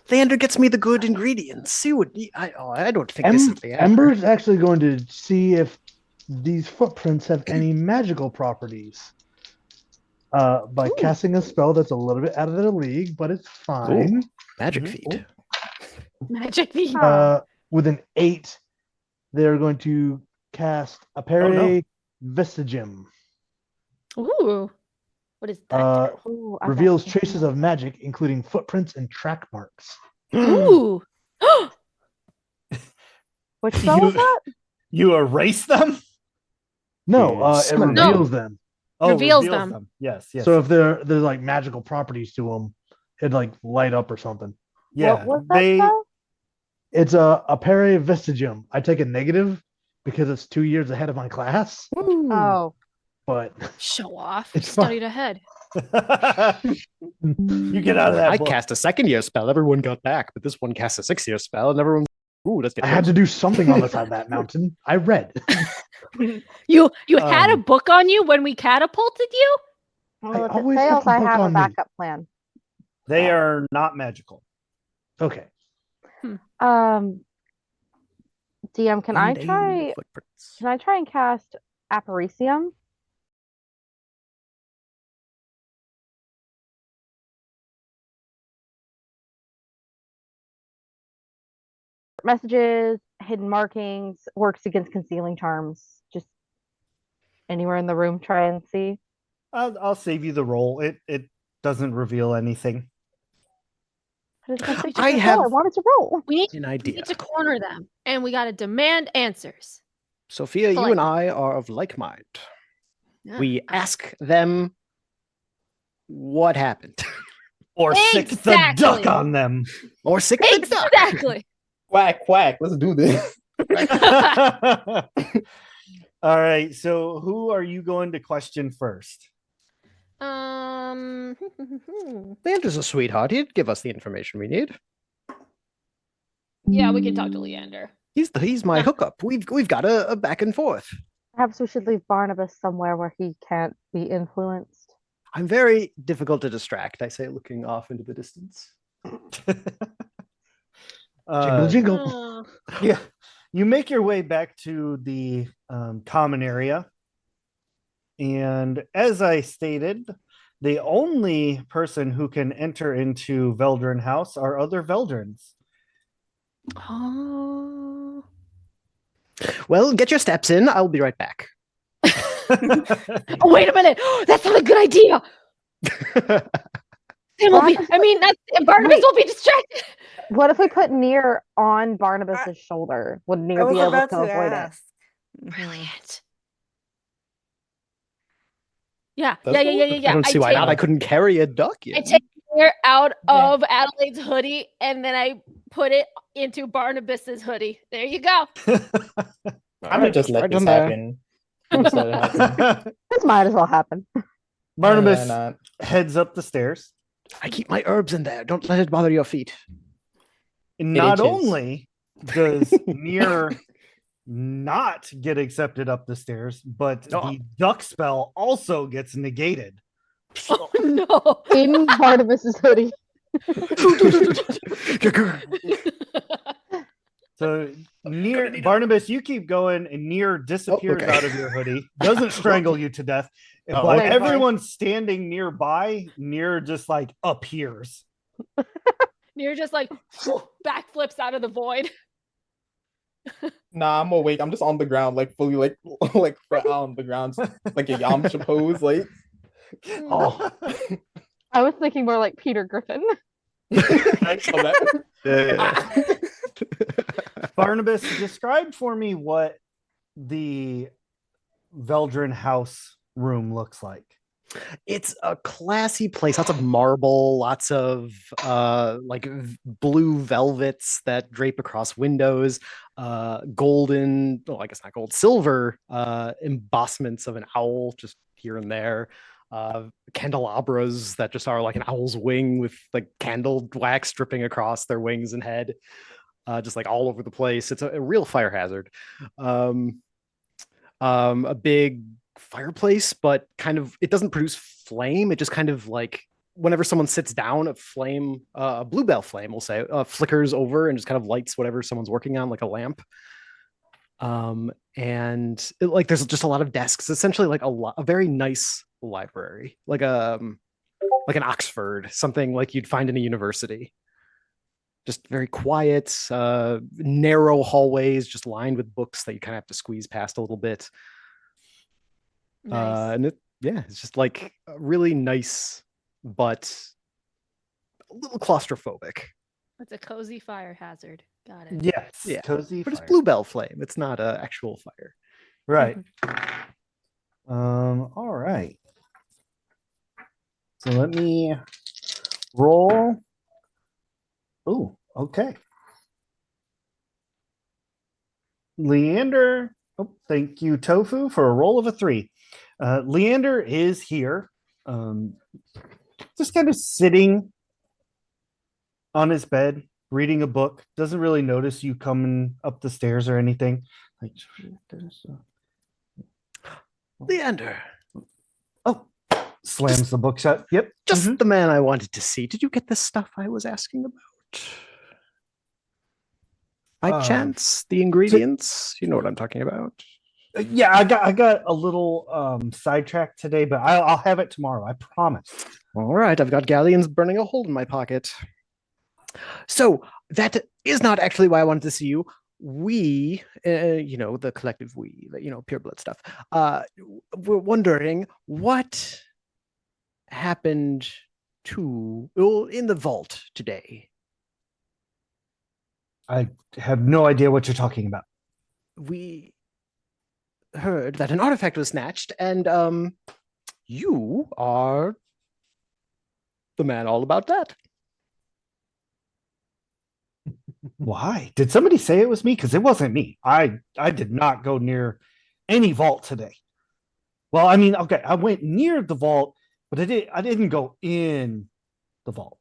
Leander gets me the good ingredients. See what I don't think this is Leander. Ember's actually going to see if these footprints have any magical properties. By casting a spell that's a little bit out of their league, but it's fine. Magic Mhm. feat. Magic feet. With an 8, they're going to cast Appare Vestigium. Ooh, what is that? Uh, Ooh, I got reveals you. traces of magic, including footprints and track marks. Ooh. Which spell was that? You erase them? No, it Yes. reveals them. Oh, Reveals them. Yes, yes. So if there's like magical properties to them, it'd like light up or something. yeah, What was that they spell? It's a Appare Vestigium. I take a negative because it's 2 years ahead of my class, Oh, but Show off. It's fine. Studied ahead. you get out of that I book. cast a second year spell. Everyone got back, but this one cast a 6-year spell, and everyone. Ooh, let's get. I had to do something on the side of that mountain. I read. You had a Um, book on you when we catapulted you? well, if it always have fails, a I book have a on me. backup plan. They are not magical. Okay. DM, can I Mundane try? footprints. Can I try and cast Apparicium? Messages, hidden markings, works against concealing charms. Just anywhere in the room, try and see. I'll save you the roll. It doesn't reveal anything. But it's been 60 I roll. have I wanted to roll. We need, an we idea. need to corner them, and we got to demand answers. Sophia, you Polite. and I are of like mind. Yeah. We ask them what happened, Or sick the Exactly. duck on them. or sick the duck. Exactly. Quack, quack. Let's do this. All right. So, who are you going to question first? Leander's a sweetheart. He'd give us the information we need. Yeah, we can talk to Leander. He's my hookup. We've got a back and forth. Perhaps we should leave Barnabas somewhere where he can't be influenced. I'm very difficult to distract, I say, looking off into the distance. Jingle, jingle. Oh. Yeah. You make your way back to the common area. And as I stated, the only person who can enter into Veldrin House are other Veldrins. Oh. Well, get your steps in. I'll be right back. Oh, wait a minute. That's not a good idea. Sam will be, Barnabas Wait. will be distracted. What if we put Near on Barnabas's shoulder? Would I Near was be able about to to avoid it? ask. Brilliant. Yeah. That's I don't see why not. I couldn't carry a duck I yet. take Near out Yeah. of Adelaide's hoodie and then I put it into Barnabas's hoodie. There you go. I'm gonna just let Right this on there. happen. Just let it happen. This might as well happen. Barnabas Why not? heads up the stairs. I keep my herbs in there. Don't let it bother your feet. And not itches. only does Near not get accepted up the stairs, but Oh. the duck spell also gets negated. Oh no. In Barnabas's hoodie. So Near Barnabas, you keep going, and Near disappears okay. out of your hoodie. Doesn't strangle you to death, Oh, but okay. everyone's standing nearby. Near just like appears. Near just like backflips out of the void. Nah, I'm awake. I'm just on the ground, like fully, like flat out on the ground, like a Yamcha pose, like. Oh, I was thinking more like Peter Griffin. So that- Barnabas, describe for me what the Veldrin house room looks like. It's a classy place. Lots of marble, lots of blue velvets that drape across windows, golden, well, I guess not gold, silver embossments of an owl just here and there. Candelabras that just are like an owl's wing with like candle wax dripping across their wings and head, just like all over the place. It's a real fire hazard. A big fireplace, but kind of it doesn't produce flame. It just kind of like whenever someone sits down, a flame, a bluebell flame, we'll say, flickers over and just kind of lights whatever someone's working on, like a lamp. And like there's just a lot of desks, essentially like a very nice library, like an Oxford, something like you'd find in a university. Just very quiet, narrow hallways, just lined with books that you kind of have to squeeze past a little bit. Nice. And it's just like really nice, but a little claustrophobic. It's a cozy fire hazard. Got it. Yes, Yeah, cozy. But it's fire. bluebell flame. It's not an actual fire. Right. All right. So let me roll. Oh, okay. Leander. Oh, thank you, Tofu, for a roll of a 3. Leander is here. Just kind of sitting on his bed, reading a book. Doesn't really notice you coming up the stairs or anything. Like, Leander, oh, slams the book shut. Yep. just the man I wanted to see. Did you get the stuff I was asking about? By chance, the ingredients? You know what I'm talking about. Yeah, I got a little sidetracked today, but I'll have it tomorrow. I promise. All right, I've got galleons burning a hole in my pocket. So that is not actually why I wanted to see you. We, the collective we, pure blood stuff. We're wondering what happened in the vault today. I have no idea what you're talking about. We heard that an artifact was snatched, and you are the man all about that. Why? Did somebody say it was me? Because it wasn't me. I did not go near any vault today. Well, I mean, okay, I went near the vault, but I didn't go in the vault.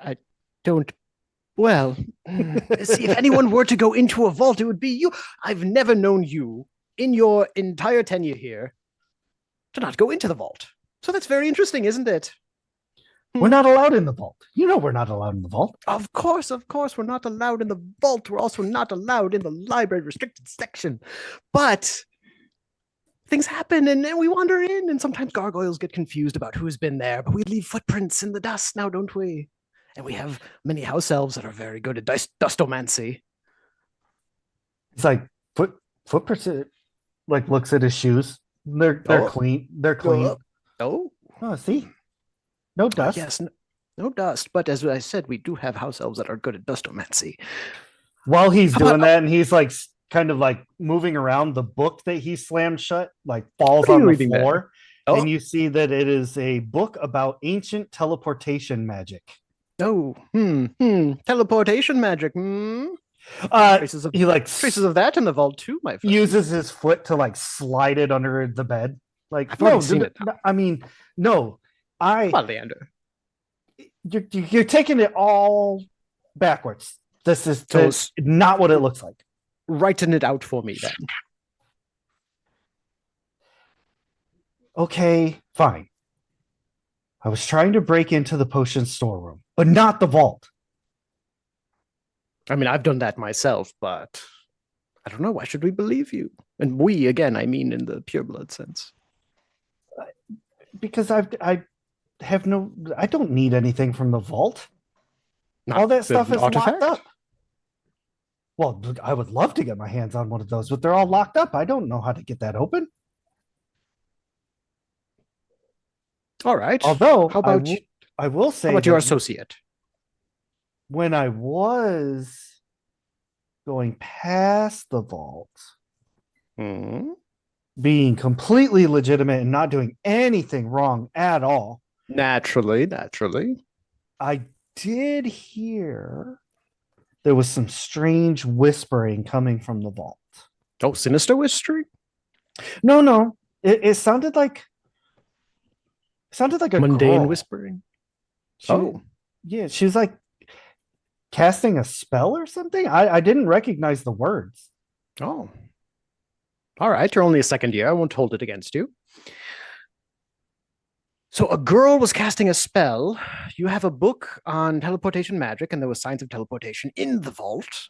I don't. Well, see, if anyone were to go into a vault, it would be you. I've never known you in your entire tenure here to not go into the vault. So that's very interesting, isn't it? We're not allowed in the vault. You know we're not allowed in the vault. Of course, we're not allowed in the vault. We're also not allowed in the library restricted section. But things happen and we wander in, and sometimes gargoyles get confused about who's been there, but we leave footprints in the dust now, don't we? And we have many house elves that are very good at dustomancy. It's like footprints. Like looks at his shoes. They're clean. They're clean. Oh, see, no dust. Yes, no dust. But as I said, we do have house elves that are good at dustomancy. While he's doing that, and he's like kind of like moving around, the book that he slammed shut like falls on the floor, and you see that it is a book about ancient teleportation magic. Oh, teleportation magic. Traces of that in the vault too, my friend. Uses his foot to like slide it under the bed. Like, I've already seen it. I mean, no, Come on, Leander. You're taking it all backwards. This is not what it looks like. Writing it out for me then. Okay, fine. I was trying to break into the potion storeroom, but not the vault. I mean, I've done that myself, but I don't know. Why should we believe you? And we, again, I mean in the pure blood sense. Because I don't need anything from the vault. All that stuff is locked up. Well, I would love to get my hands on one of those, but they're all locked up. I don't know how to get that open. All right. Although, how about I will say, how about your associate? When I was going past the vault, being completely legitimate and not doing anything wrong at all. Naturally. I did hear there was some strange whispering coming from the vault. Oh, sinister whispering? No. It sounded like a mundane girl. Whispering. Yeah, she was like casting a spell or something. I didn't recognize the words. Oh. All right, you're only a second year. I won't hold it against you. So a girl was casting a spell. You have a book on teleportation magic, and there were signs of teleportation in the vault.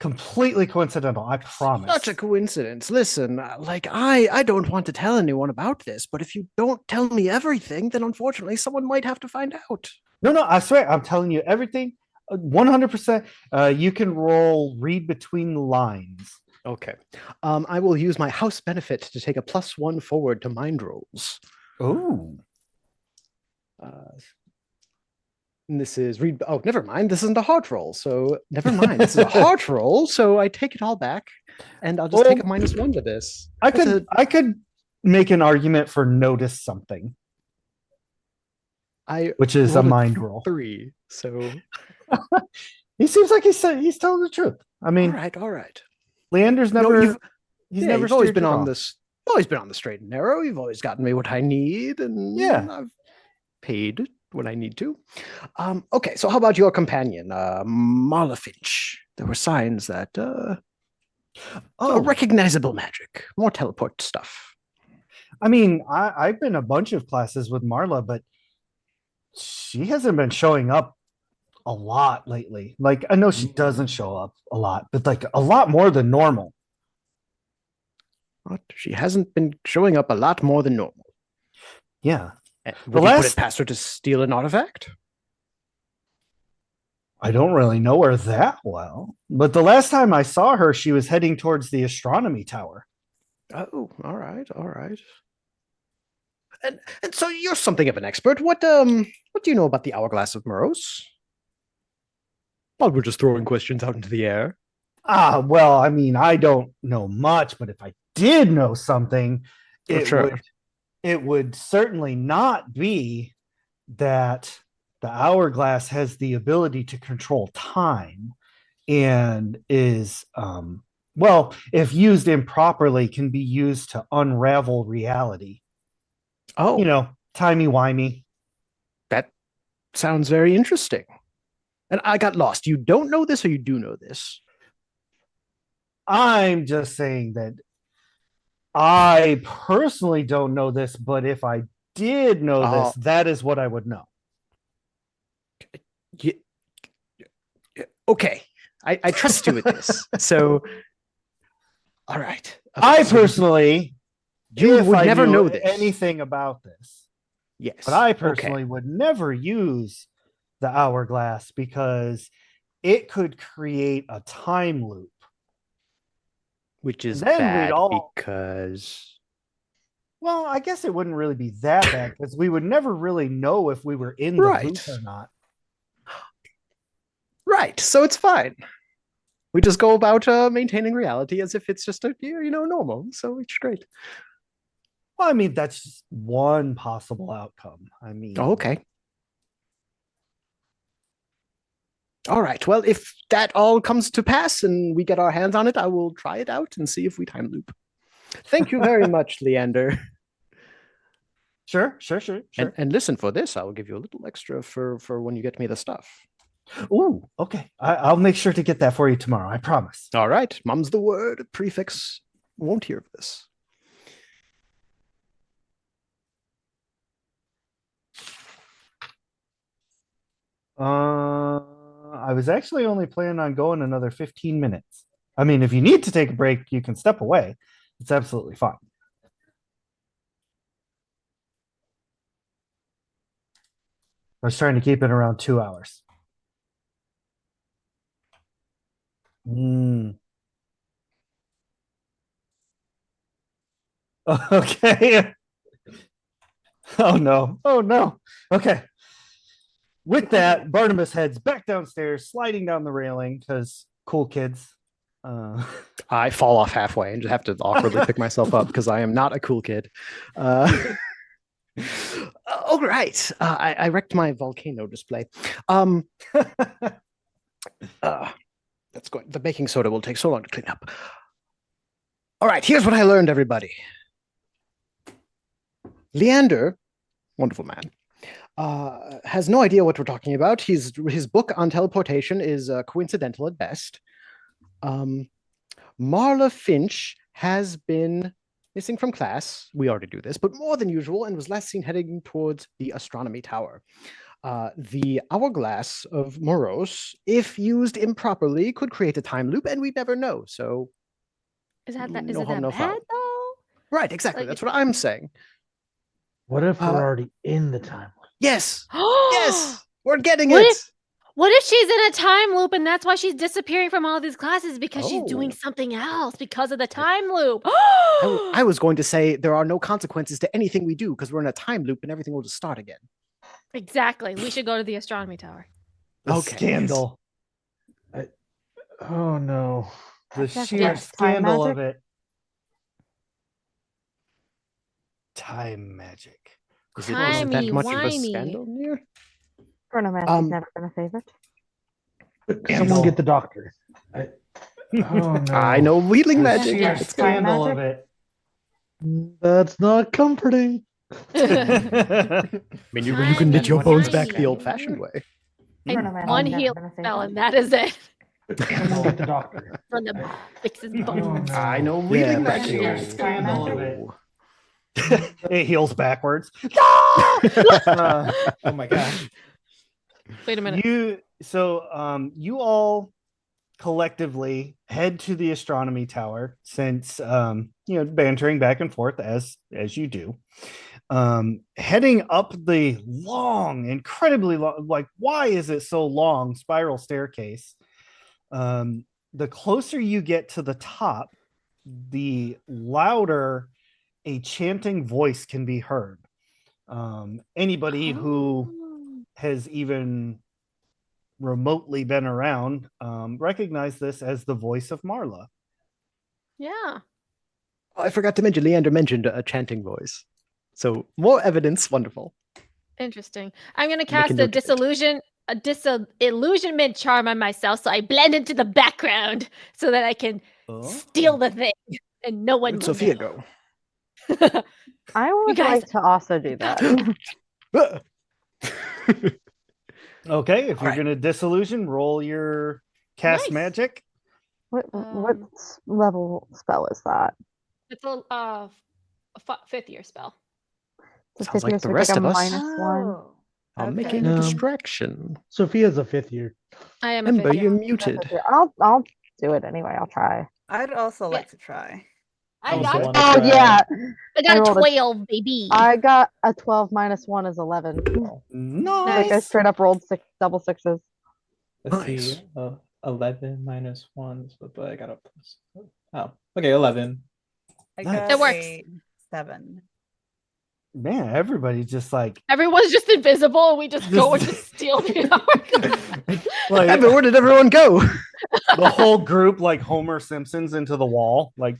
Completely coincidental, I promise. Such a coincidence. Listen, I don't want to tell anyone about this, but if you don't tell me everything, then unfortunately someone might have to find out. No, I swear, I'm telling you everything, 100%. You can roll read between the lines. Okay. I will use my house benefit to take a +1 forward to mind rolls. Oh. This is read. Oh, never mind. This isn't a heart roll. So never mind. This is a heart roll. So I take it all back, and I'll just take a -1 to this. I could make an argument for notice something. Which is a mind roll. 3. So he seems like he's telling the truth. I mean, all right. Leander's never. You've always been on this. Always been on the straight and narrow. You've always gotten me what I need, and I've paid when I need to. Okay, so how about your companion, Marla Finch? There were signs that recognizable magic, more teleport stuff. I mean, I've been a bunch of classes with Marla, but she hasn't been showing up a lot lately. Like, I know she doesn't show up a lot, but like a lot more than normal. What? She hasn't been showing up a lot more than normal. Yeah. Would you put it past her to steal an artifact? I don't really know her that well, but the last time I saw her, she was heading towards the astronomy tower. Oh, all right. And so you're something of an expert. What do you know about the Hourglass of Moros? Well, we're just throwing questions out into the air. Well, I mean, I don't know much, but if I did know something, it it would certainly not be that the hourglass has the ability to control time and is well, if used improperly, can be used to unravel reality. Oh, You know, timey-wimey. that sounds very interesting. And I got lost. You don't know this or you do know this? I'm just saying that I personally don't know this, but if I did know this, that is what I would know. Okay. I trust you with this. So, all right. Okay, I so personally, you if would I never knew know this. anything about this, Yes. but I Okay. personally would never use the hourglass because it could create a time loop. Which is Then we'd bad all- because Well, I guess it wouldn't really be that bad because we would never really know if we were in the Right. loop or not. right. So it's fine. We just go about maintaining reality as if it's just a normal. So it's great. Well, I mean, that's just one possible outcome. I mean, Oh, okay. All right. Well, if that all comes to pass and we get our hands on it, I will try it out and see if we time loop. Thank you very much, Leander. Sure. And listen, for this, I will give you a little extra for when you get me the stuff. Ooh, okay. I'll make sure to get that for you tomorrow. I promise. All right. Mum's the word. Prefix won't hear of this. I was actually only planning on going another 15 minutes. I mean, if you need to take a break, you can step away. It's absolutely fine. I was trying to keep it around 2 hours. Okay. Oh no. Okay. With that, Barnabas heads back downstairs, sliding down the railing because cool kids. I fall off halfway and just have to awkwardly pick myself up because I am not a cool kid. All right. I wrecked my volcano display. That's going. The baking soda will take so long to clean up. All right. Here's what I learned, everybody. Leander, wonderful man, has no idea what we're talking about. His book on teleportation is coincidental at best. Marla Finch has been missing from class. We already do this, but more than usual, and was last seen heading towards the astronomy tower. The hourglass of Moros, if used improperly, could create a time loop, and we'd never know. So, Is it no that harm, no foul. bad though? Right, exactly. Like, That's what I'm saying. What if we're already in the time loop? Yes, yes, we're getting What it. What if she's in a time loop and that's why she's disappearing from all these classes because she's doing Oh. something else because of the time loop? I was going to say there are no consequences to anything we do because we're in a time loop and everything will just start again. Exactly. We should go to the astronomy tower. The Okay, scandal. Oh no. The That's just sheer time scandal of magic? it. Time magic. Is it that Timey, much of a wimey. scandal near? Chronomancy's never been a favorite. Someone get the doctor. Oh no. I know healing The magic. sheer It's scandal of magic. it. That's not comforting. I mean, you can knit your bones back the Timey. old-fashioned way. And Chronomancy's one never heal been a spell, favorite. and that is it. Someone get the doctor. From the fixes Oh, bones. no. I know Yeah, healing the magic. sheer magic. scandal of it. Oh. It heals backwards. Oh my gosh. Wait a minute. You all collectively head to the astronomy tower since bantering back and forth as you do. Heading up the long, incredibly long, like why is it so long, spiral staircase. The closer you get to the top, the louder a chanting voice can be heard. Anybody who has even remotely been around recognize this as the voice of Marla. Yeah. I forgot to mention, Leander mentioned a chanting voice. So more evidence. Wonderful. Interesting. I'm gonna Make a cast a note of it. disillusionment charm on myself, so I blend into the background so that I can steal the thing, and no one Let will Sophia know. go. I would guys- like to also do that. Okay, if you're Alright. gonna disillusion, roll your cast Nice. magic. what Um, level spell is that? It's a fifth year spell. It's a Sounds like fifth the year, so rest it's of like a us. -1. I'm Okay. making a distraction. Sophia's a 5th year. I am a Ember, fifth year. you're That's a muted. fifth year. I'll do it anyway. I'll try. I'd also Yeah. like to try. I I got, also it. wanna Oh try. yeah, I got I a rolled a- 12, baby. I got a 12 -1 is 11. Like I Nice. straight up rolled double sixes. Let's Nice. see. 11 minus 1, but I got a plus. Oh, okay, 11. I Nice. got It works. a 7. Man, everybody's just like, Everyone's just invisible, and we just go and just steal the hourglass. like Ember, where did everyone go? the whole group, like Homer Simpsons into the wall. Like,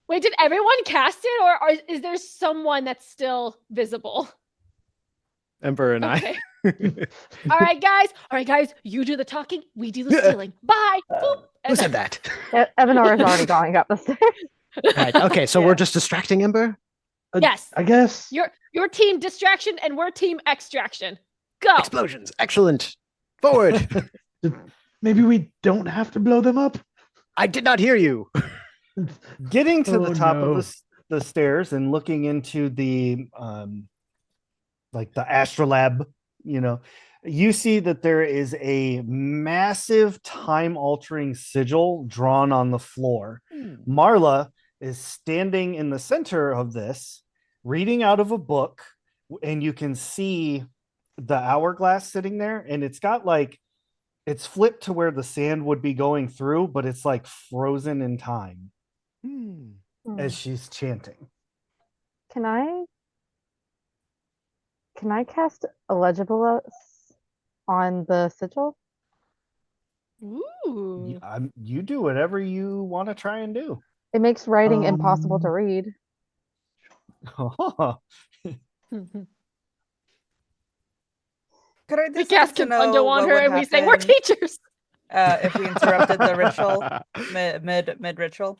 Wait, did everyone cast it, or is there someone that's still visible? Ember and Okay. All right, guys. You do the talking. We do the Yeah. stealing. Bye. Boop. Who And said that? Evanor is already going up the stairs. Right. Okay, so we're just distracting Ember. Yes. I guess. Your team distraction, and we're team extraction. Go. Explosions. Excellent. Forward. Maybe we don't have to blow them up. I did not hear you. getting to the Oh, top no. of the stairs and looking into the like the astrolabe, you see that there is a massive time altering sigil drawn on the floor. Marla is standing in the center of this, reading out of a book, and you can see the hourglass sitting there, and it's got like, it's flipped to where the sand would be going through, but it's like frozen in time as she's chanting. Can I cast illegible on the sigil? Ooh. You do whatever you want to try and do. It makes writing impossible to read. Could I We just cast to know Kipundo on what her, would and we say we're happen, teachers. if we interrupted the ritual mid ritual?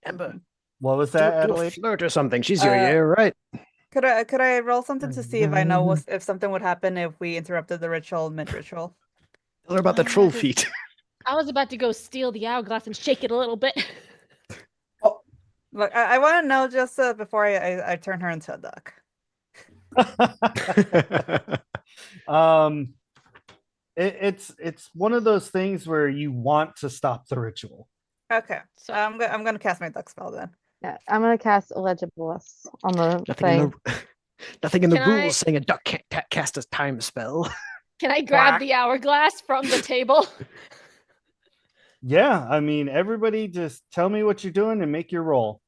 Ember, What was do, that, do a Adelaide? flirt or something. She's your year, right? Could I roll something to see if I know if something would happen if we interrupted the ritual mid ritual? Tell her about the Oh, troll that is- feet. I was about to go steal the hourglass and shake it a little bit. Look, I want to know just before I turn her into a duck. It's one of those things where you want to stop the ritual. Okay, So- I'm gonna cast my duck spell then. Yeah, I'm gonna cast illegible on the thing. Nothing in the Can I- rules saying a duck can't cast a time spell. Can I grab the hourglass from the table? Yeah, I mean, everybody just tell me what you're doing and make your roll.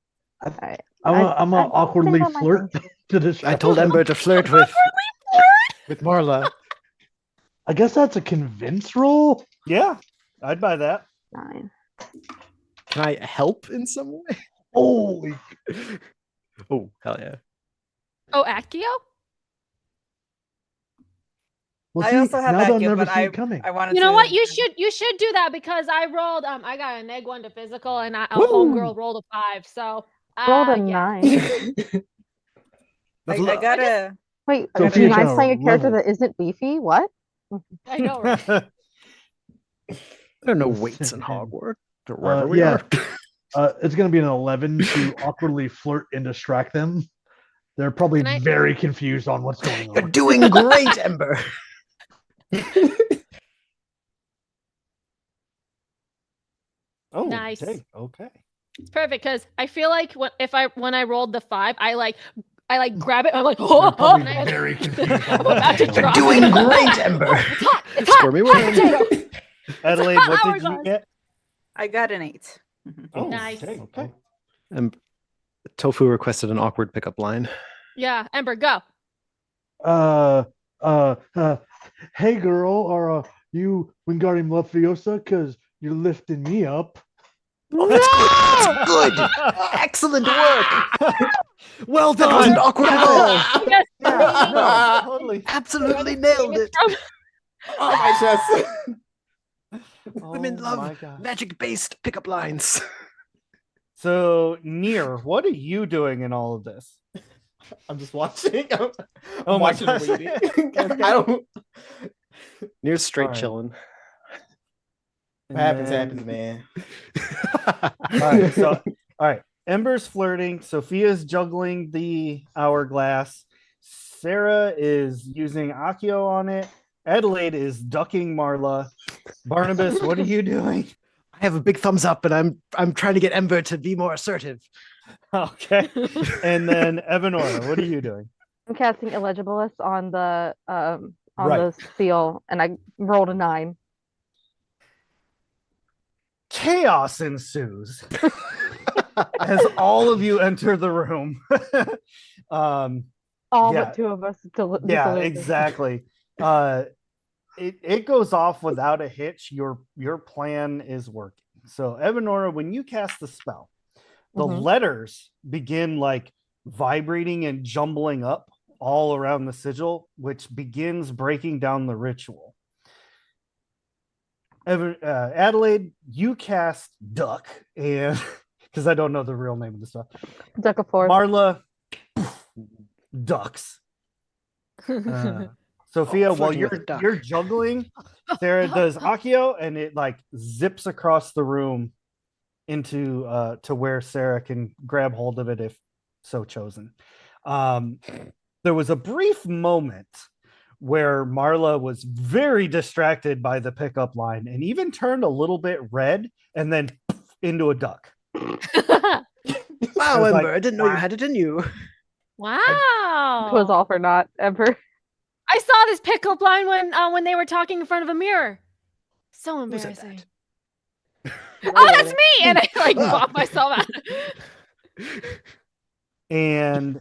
Alright. I'm gonna I awkwardly think I might flirt think- to this. I told Ember to flirt with Marla. I guess that's a convince roll. Yeah, I'd buy that. 9. Can I help in some way? Holy! Oh, hell yeah. Oh, Accio? Well, I see, also have now they'll Accio, never but see it coming. I wanted You know to. what? You should do that because I rolled. I got a -1 to physical, and a Woo! homegirl rolled a 5. So Rolled a yeah. 9. I gotta. Wait, Sophia can I kinda play a character leveled. that isn't beefy? What? I know, right? There are no weights in Hogwarts or wherever we yeah. are. It's gonna be an 11 to awkwardly flirt and distract them. They're probably Can I- very confused on what's going You're on. doing great, Ember. Oh, Nice. Okay. It's perfect because I feel like when I rolled the 5, I grab it. I'm like, oh, They're probably and I- very confused. I'm on what's about to going You're drop on. doing it. great, Ember. It's hot. It's hot. Squirmy hot worm. potato. Adelaide, hot what did you hourglass. get? I got an 8. Oh, Nice. Okay. Tofu requested an awkward pickup line. Yeah, Ember, go. Hey girl, are you Wingardium Leviosa? Cause you're lifting me up. Oh, that's good. That's good. Excellent work. Well done. That wasn't awkward at all. Yes. Yeah, no, totally. Absolutely nailed it. Oh, my chest. Women Oh love my gosh. magic-based pickup lines. So, Near, what are you doing in all of this? I'm just watching. I'm Oh my watching gosh. waiting. I don't. Near's straight Alright. chilling. And What happens, then- happens, man. All right, so all right, Ember's flirting. Sophia's juggling the hourglass. Sarah is using Akio on it. Adelaide is ducking Marla. Barnabas, what are you doing? I have a big thumbs up, and I'm trying to get Ember to be more assertive. Okay, and then Evanora, what are you doing? I'm casting Illegibilist on the Right. the seal, and I rolled a 9. Chaos ensues as all of you enter the room. All Yeah. but 2 of us. Yeah, disillusioned. exactly. It goes off without a hitch. Your plan is working. So Evanora, when you cast the spell, the Mhm. letters begin like vibrating and jumbling up all around the sigil, which begins breaking down the ritual. Adelaide, you cast Duck, and because I don't know the real name of the stuff. Duck of Force. Marla, ducks. Sophia, while flirting with a duck. you're juggling, Sarah does Akio, and it like zips across the room into to where Sarah can grab hold of it if so chosen. There was a brief moment where Marla was very distracted by the pickup line and even turned a little bit red and then into a duck. Wow, was like, Ember, I didn't know you had it in you. Wow. It was all for naught ever. I saw this pickup line when they were talking in front of a mirror. So Who said embarrassing. that? Oh, that's me! And I like bought myself out. And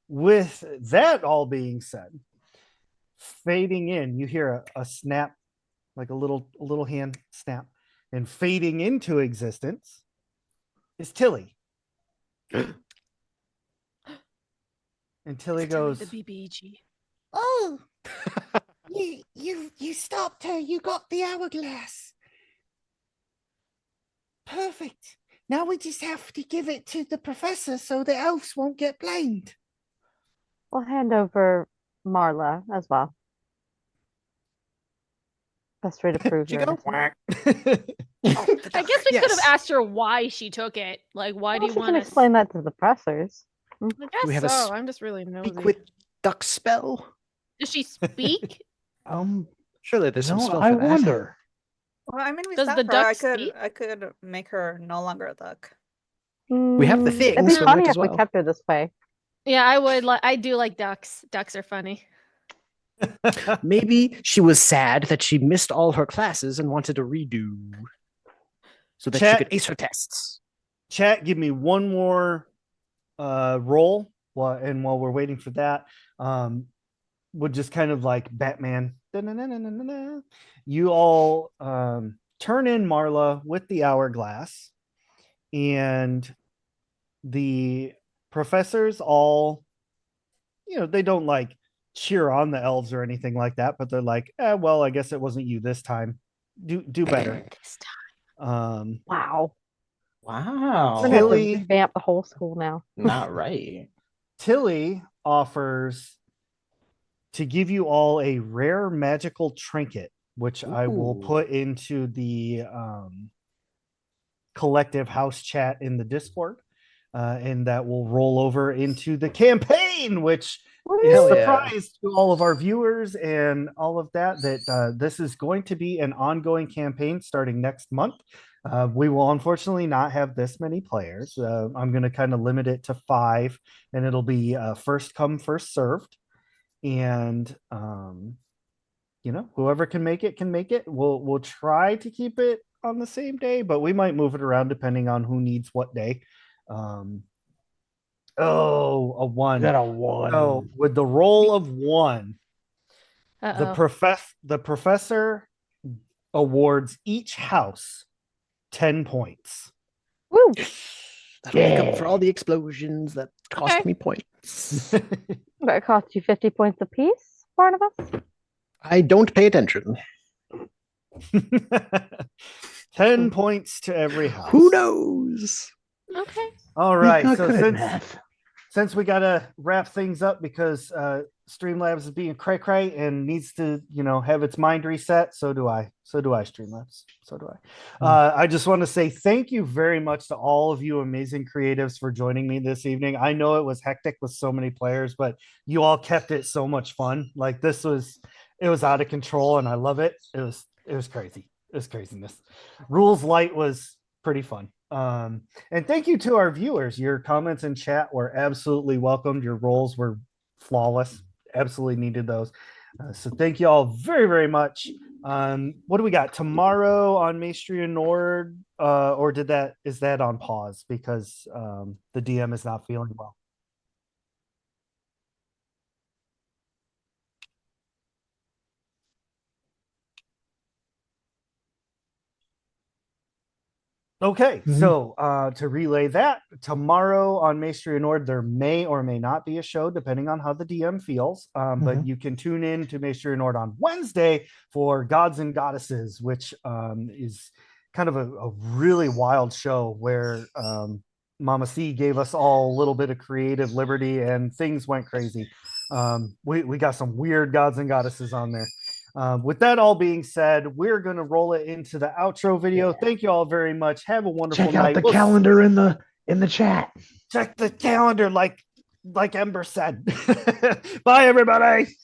with that all being said, fading in, you hear a snap, like a little hand snap, and fading into existence is Tilly. And Tilly goes, The BBG. Oh, you stopped her. You got the hourglass. Perfect. Now we just have to give it to the professor so the elves won't get blamed. We'll hand over Marla as well. Best way to prove you your go, innocence. I guess we could have asked her why she took it. Like, why do Well, you she want can to explain that to the professors. I guess we have a so. I'm just really nosy. Speak with duck spell. Does she speak? Surely there's some No, spell I for that. wonder. Well, I mean, we Does stopped the her. duck speak? I could make her no longer a duck. We have the It'd things, be so funny might if as we well. kept her this way. Yeah, I would. I do like ducks. Ducks are funny. Maybe she was sad that she missed all her classes and wanted to redo so that she Chat- could ace her tests. Chat, give me one more roll while we're waiting for that. Would just kind of like Batman. Da-na-na-na-na-na. You all turn in Marla with the hourglass, and the professors all, they don't like cheer on the elves or anything like that, but they're like, well, I guess it wasn't you this time. Do better. This time. Wow. Wow. I'm gonna have to Tilly- revamp the whole school now. Not right. Tilly offers to give you all a rare magical trinket, which I will Ooh. put into the collective house chat in the Discord, and that will roll over into the campaign, which is Hell yeah. surprise to all of our viewers and all of that this is going to be an ongoing campaign starting next month. We will unfortunately not have this many players. I'm going to kind of limit it to 5, and it'll be first come, first served. And whoever can make it can make it. We'll try to keep it on the same day, but we might move it around depending on who needs what day. A 1. Got a 1. So with the roll of 1, Uh-oh. the professor awards each house 10 points. Woo! That'll make up for all the explosions that cost Okay. me points. That cost you 50 points apiece, Barnabas? I don't pay attention. 10 points to every house. Who knows? Okay. All He's right. not So good at since math. we gotta wrap things up because Streamlabs is being cray cray and needs to, have its mind reset. So do I. Streamlabs. So do I. I just want to say thank you very much to all of you amazing creatives for joining me this evening. I know it was hectic with so many players, but you all kept it so much fun. Like it was out of control, and I love it. It was crazy. It was craziness. Rules Light was pretty fun. And thank you to our viewers. Your comments in chat were absolutely welcomed. Your roles were flawless. Absolutely needed those. So thank you all very, very much. What do we got tomorrow on Maestria Nord? Or is that on pause because the DM is not feeling well? Okay, so to relay that, tomorrow on Maestria Nord, there may or may not be a show depending on how the DM feels. But you can tune in to Maestria Nord on Wednesday for Gods and Goddesses, which is kind of a really wild show where Mama C gave us all a little bit of creative liberty and things went crazy. We got some weird Gods and Goddesses on there. With that all being said, we're going to roll it into the outro video. Yeah. Thank you all very much. Have a wonderful Check night. out the calendar in the chat. Check the calendar like Ember said. Bye, everybody.